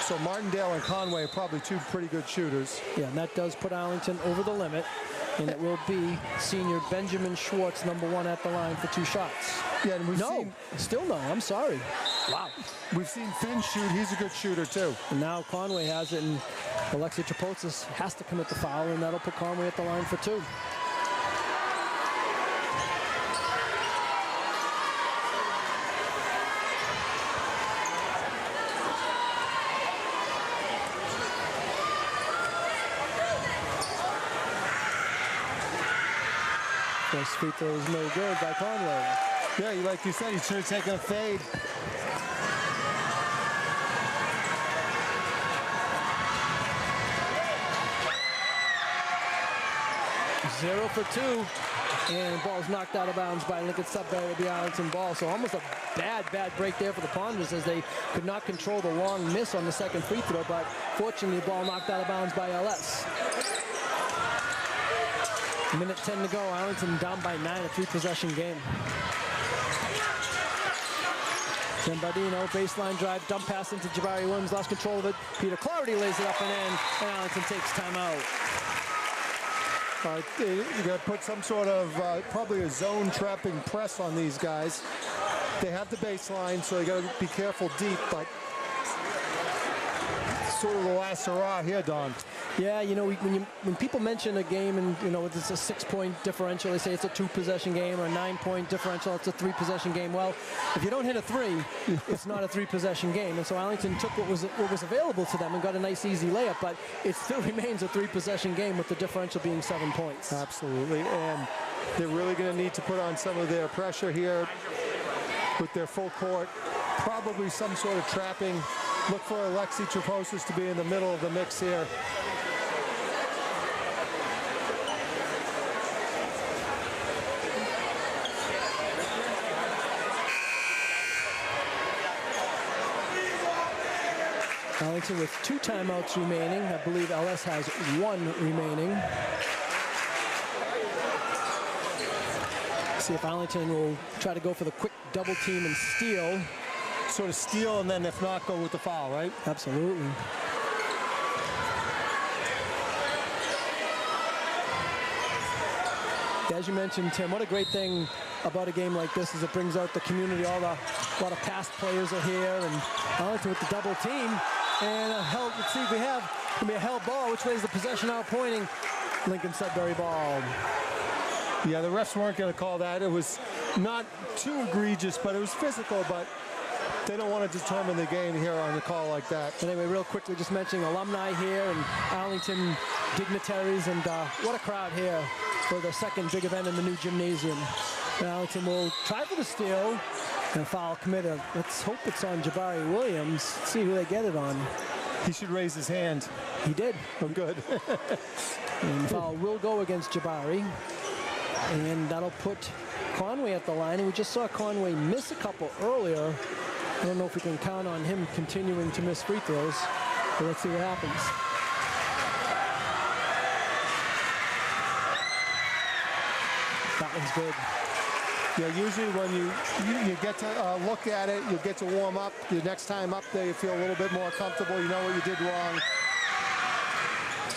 B: So Martindale and Conway are probably 2 pretty good shooters.
A: Yeah, and that does put Arlington over the limit, and it will be senior Benjamin Schwartz, number 1 at the line for 2 shots.
B: Yeah, and
A: Still no, I'm sorry. Wow.
B: We've seen Finn shoot. He's a good shooter, too.
A: And now Conway has it, and Alexei Trapotsis has to commit the foul, and that'll put Conway at the line for 2. First free throw is no good by Conway.
B: Yeah, like you said, he should have taken a fade.
A: Zero for 2, and the ball's knocked out of bounds by Lincoln-Sudbury with the Arlington ball. So almost a bad break there for the Ponders, as they could not control the long miss on the second free throw, but fortunately the ball knocked out of bounds by LS. 1:10 to go. Arlington down by 9, a 3-possession game. Gambardino, baseline drive, dump pass into Jabari Williams, lost control of it. Peter Clarity lays it up and in, and Arlington takes timeout.
B: You got to put some sort of probably a zone trapping press on these guys. They have the baseline, so you got to be careful deep, but sort of the last hurrah here, Don.
A: Yeah, you know, when people mention a game and, you know, it's a 6-point differential, they say it's a 2-possession game, or a 9-point differential, it's a 3-possession game. Well, if you don't hit a 3, it's not a 3-possession game. And so Arlington took what was available to them and got a nice, easy layup, but it still remains a 3-possession game with the differential being 7 points.
B: Absolutely, and they're really going to need to put on some of their pressure here with their full court. Probably some sort of trapping. Look for Alexei Trapotsis to be in the middle of the mix here.
A: Arlington with 2 timeouts remaining. I believe LS has 1 remaining. See if Arlington will try to go for the quick double team and steal.
B: Sort of steal, and then if not, go with the foul, right?
A: Absolutely. As you mentioned, Tim, what a great thing about a game like this is it brings out the community. A lot of past players are here, and Arlington with the double team. And let's see if we have, gonna be a held ball. Which way is the possession now pointing? Lincoln-Sudbury ball.
B: Yeah, the refs weren't going to call that. It was not too egregious, but it was physical, but they don't want to determine the game here on the call like that.
A: But anyway, real quickly, just mentioning alumni here and Arlington dignitaries, and what a crowd here for the second big event in the new gymnasium. And Arlington will try for the steal, and a foul committed. Let's hope it's on Jabari Williams. Let's see who they get it on.
B: He should raise his hand.
A: He did.
B: Oh, good.
A: And the foul will go against Jabari. And that'll put Conway at the line. And we just saw Conway miss a couple earlier. I don't know if we can count on him continuing to miss free throws. But let's see what happens. That one's good.
B: Yeah, usually when you get to look at it, you get to warm up. The next time up there, you feel a little bit more comfortable. You know what you did wrong.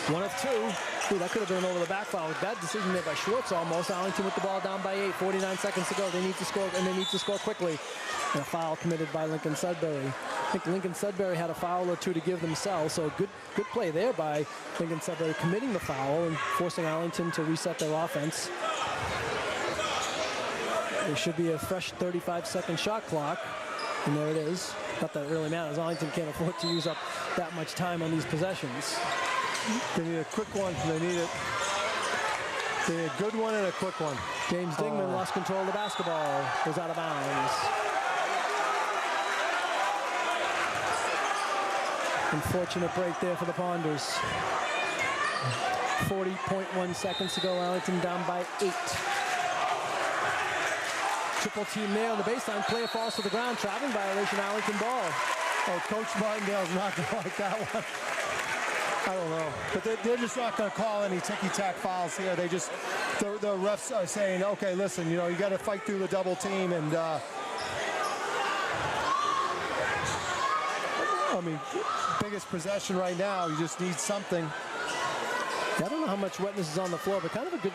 A: One of two. Ooh, that could have been over the back foul. Bad decision there by Schwartz almost. Arlington with the ball down by 8. 49 seconds to go. They need to score, and they need to score quickly. And a foul committed by Lincoln-Sudbury. I think Lincoln-Sudbury had a foul or two to give themselves, so good play there by Lincoln-Sudbury committing the foul and forcing Arlington to reset their offense. There should be a fresh 35-second shot clock, and there it is. Not that it really matters. Arlington can't afford to use up that much time on these possessions.
B: They need a quick one. They need a good one and a quick one.
A: James Dingman lost control of the basketball. Goes out of bounds. Unfortunate break there for the Ponders. 40.1 seconds to go. Arlington down by 8. Triple team there on the baseline. Player falls to the ground. Traveling violation. Arlington ball.
B: Oh, Coach Martindale's not going to like that one. I don't know. But they're just not going to call any ticky-tack fouls here. The refs are saying, okay, listen, you got to fight through the double team. And, I mean, biggest possession right now. You just need something.
A: I don't know how much wetness is on the floor, but kind of a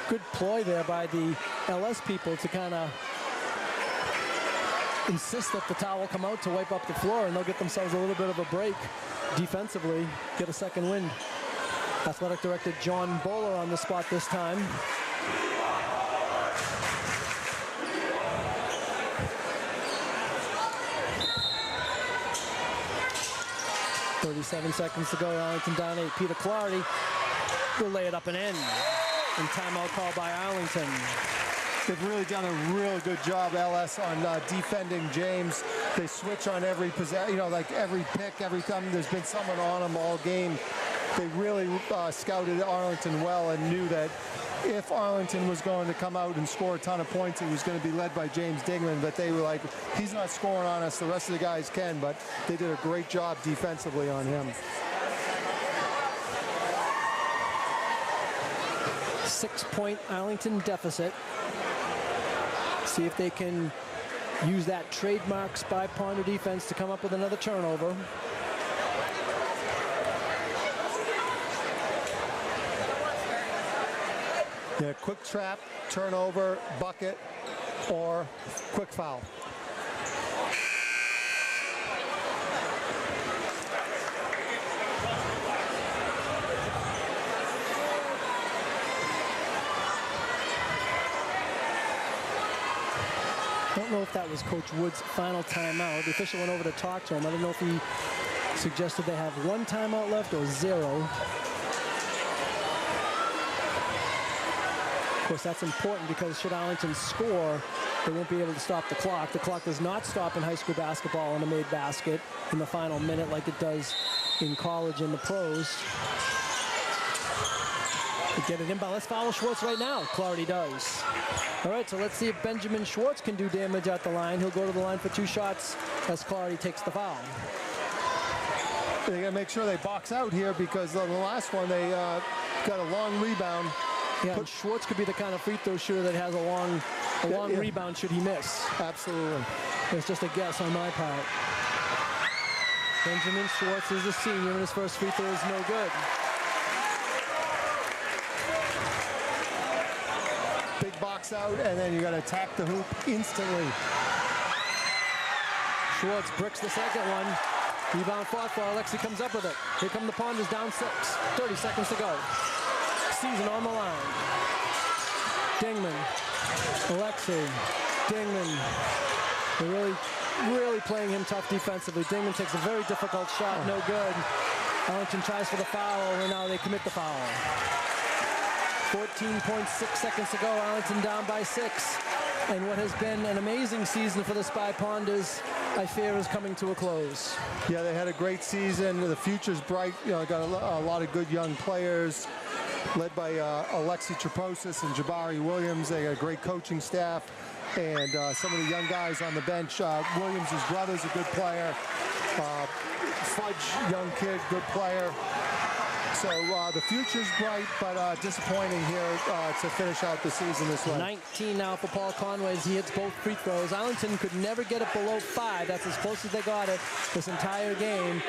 A: good ploy there by the LS people to kind of insist that the towel come out to wipe up the floor, and they'll get themselves a little bit of a break defensively, get a second win. Athletic Director John Bowler on the spot this time. .37 seconds to go. Arlington down 8. Peter Clardy will lay it up and in. And timeout call by Arlington.
B: They've really done a real good job, LS, on defending James. They switch on every possession, like every pick, every time there's been someone on them all game. They really scouted Arlington well and knew that if Arlington was going to come out and score a ton of points, it was going to be led by James Dingman. But they were like, he's not scoring on us. The rest of the guys can. But they did a great job defensively on him.
A: 6-point Arlington deficit. See if they can use that trademark Spy Ponder defense to come up with another turnover.
B: Yeah, quick trap, turnover, bucket, or quick foul.
A: I don't know if that was Coach Wood's final timeout. The official went over to talk to him. I don't know if he suggested they have 1 timeout left or 0. Of course, that's important because should Arlington score, they won't be able to stop the clock. The clock does not stop in high school basketball on a made basket in the final minute like it does in college and the pros. To get it inbound. Let's follow Schwartz right now. Clardy does. All right, so let's see if Benjamin Schwartz can do damage at the line. He'll go to the line for 2 shots as Clardy takes the foul.
B: They got to make sure they box out here because on the last one they got a long rebound.
A: Yeah, and Schwartz could be the kind of free throw shooter that has a long a long rebound should he miss.
B: Absolutely.
A: It's just a guess on my part. Benjamin Schwartz is a senior, and his first free throw is no good.
B: Big box out, and then you got to attack the hoop instantly.
A: Schwartz bricks the second one. Rebound fought for. Alexi comes up with it. Here come the Ponders, down 6. 30 seconds to go. Season on the line. Dingman. Alexi. Dingman. They're really playing him tough defensively. Dingman takes a very difficult shot. No good. Arlington tries for the foul, and now they commit the foul. 14.6 seconds to go. Arlington down by 6. And what has been an amazing season for the Spy Ponders, I fear, is coming to a close.
B: Yeah, they had a great season. The future's bright. You know, got a lot of good young players, led by Alexi Traposis and Jabari Williams. They got a great coaching staff, and some of the young guys on the bench. Williams' brother's a good player. Fudge, young kid, good player. So the future's bright, but disappointing here to finish out the season this way.
A: 19 now for Paul Conway as he hits both free throws. Arlington could never get it below 5. That's as close as they got it this entire game.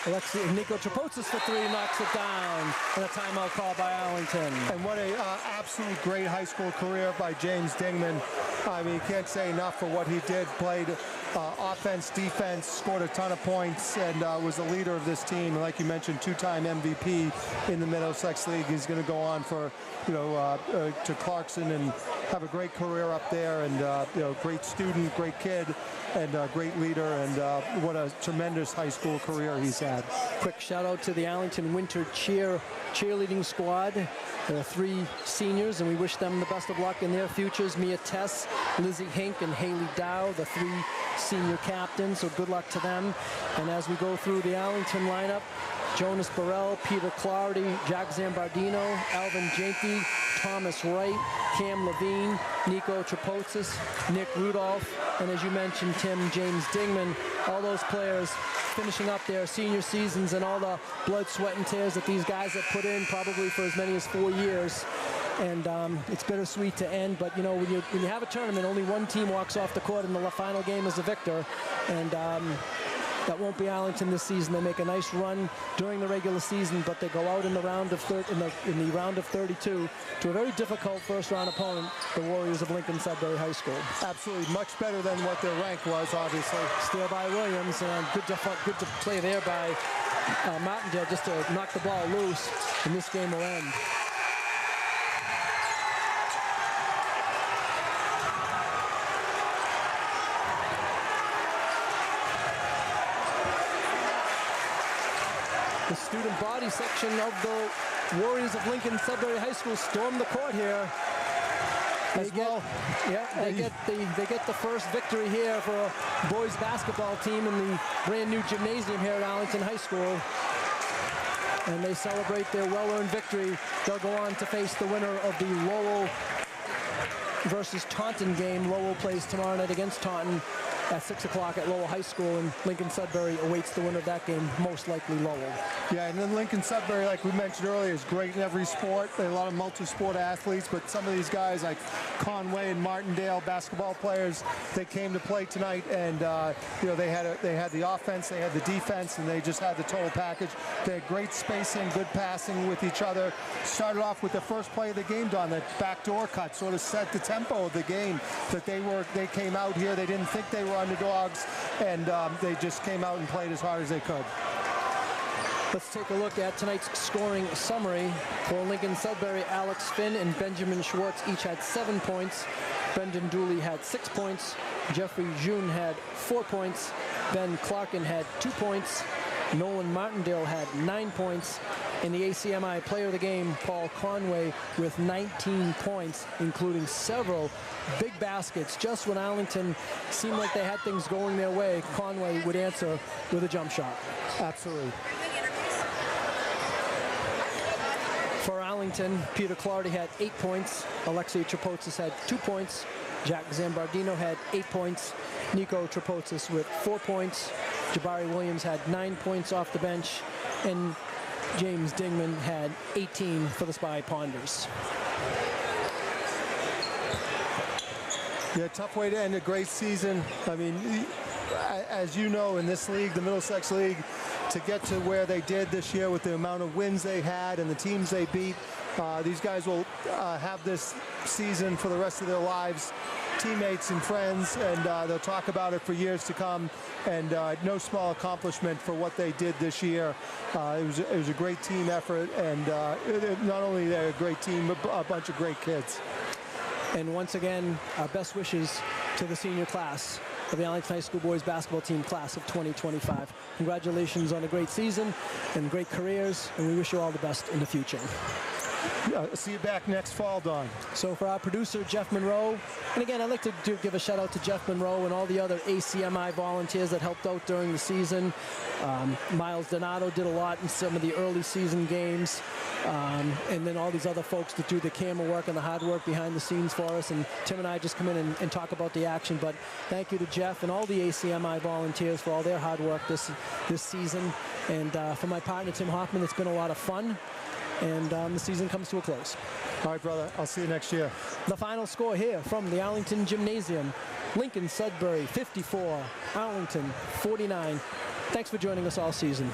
A: Nico Traposis for 3 knocks it down, and a timeout call by Arlington.
B: And what a absolute great high school career by James Dingman. I mean, you can't say enough for what he did. Played offense, defense, scored a ton of points, and was the leader of this team. And like you mentioned, 2-time MVP in the Middlesex League. He's going to go on for, to Clarkson and have a great career up there. And great student, great kid, and great leader. And what a tremendous high school career he's had.
A: Quick shout out to the Arlington Winter cheerleading squad. There are 3 seniors, and we wish them the best of luck in their futures. Mia Tess, Lizzie Hink, and Haley Dow, the 3 senior captains, so good luck to them. And as we go through the Arlington lineup, Jonas Burrell, Peter Clardy, Jack Zambardino, Alvin Jenke, Thomas Wright, Cam Levine, Nico Traposis, Nick Rudolph, and as you mentioned, Tim, James Dingman, all those players finishing up their senior seasons and all the blood, sweat, and tears that these guys have put in probably for as many as 4 years. And it's bittersweet to end, but when you have a tournament, only one team walks off the court, and the final game is the victor. And that won't be Arlington this season. They make a nice run during the regular season, but they go out in the round of in the round of 32 to a very difficult first-round opponent, the Warriors of Lincoln-Sudbury High School.
B: Absolutely, much better than what their rank was, obviously.
A: Steal by Williams, and good to play there by Martindale just to knock the ball loose, and this game will end. The student body section of the Warriors of Lincoln-Sudbury High School storm the court here. They get the first victory here for a boys basketball team in the brand new gymnasium here at Arlington High School. And they celebrate their well-earned victory. They'll go on to face the winner of the Lowell versus Taunton game. Lowell plays tomorrow night against Taunton at 6 o'clock at Lowell High School, and Lincoln-Sudbury awaits the winner of that game, most likely Lowell.
B: Yeah, and then Lincoln-Sudbury, like we mentioned earlier, is great in every sport. There are a lot of multi-sport athletes, but some of these guys like Conway and Martindale, basketball players, they came to play tonight, and they had the offense, they had the defense, and they just had the total package. They had great spacing, good passing with each other. Started off with the first play of the game, Don, that backdoor cut sort of set the tempo of the game. That they came out here, they didn't think they were underdogs, and they just came out and played as hard as they could.
A: Let's take a look at tonight's scoring summary. For Lincoln-Sudbury, Alex Finn and Benjamin Schwartz each had 7 points. Brendan Dooley had 6 points. Jeffrey June had 4 points. Ben Clarkin had 2 points. Nolan Martindale had 9 points. And the ACMi player of the game, Paul Conway, with 19 points, including several big baskets. Just when Arlington seemed like they had things going their way, Conway would answer with a jump shot.
B: Absolutely.
A: For Arlington, Peter Clardy had 8 points. Alexei Trapotis had 2 points. Jack Zambardino had 8 points. Nico Trapotis with 4 points. Jabari Williams had 9 points off the bench. And James Dingman had 18 for the Spy Ponders.
B: Yeah, tough way to end a great season. I mean, as you know, in this league, the Middlesex League, to get to where they did this year with the amount of wins they had and the teams they beat, these guys will have this season for the rest of their lives, teammates and friends, and they'll talk about it for years to come. And no small accomplishment for what they did this year. It was a great team effort, and not only they're a great team, but a bunch of great kids.
A: And once again, our best wishes to the senior class of the Arlington High School boys basketball team class of 2025. Congratulations on a great season and great careers, and we wish you all the best in the future.
B: See you back next fall, Don.
A: So for our producer, Jeff Monroe, and again, I'd like to give a shout out to Jeff Monroe and all the other ACMi volunteers that helped out during the season. Miles Donato did a lot in some of the early season games. And then all these other folks that do the camera work and the hard work behind the scenes for us. And Tim and I just come in and talk about the action. But thank you to Jeff and all the ACMi volunteers for all their hard work this season. And for my partner, Tim Hoffman, it's been a lot of fun. And the season comes to a close.
B: All right, brother. I'll see you next year.
A: The final score here from the Arlington Gymnasium. Lincoln-Sudbury 54, Arlington 49. Thanks for joining us all season.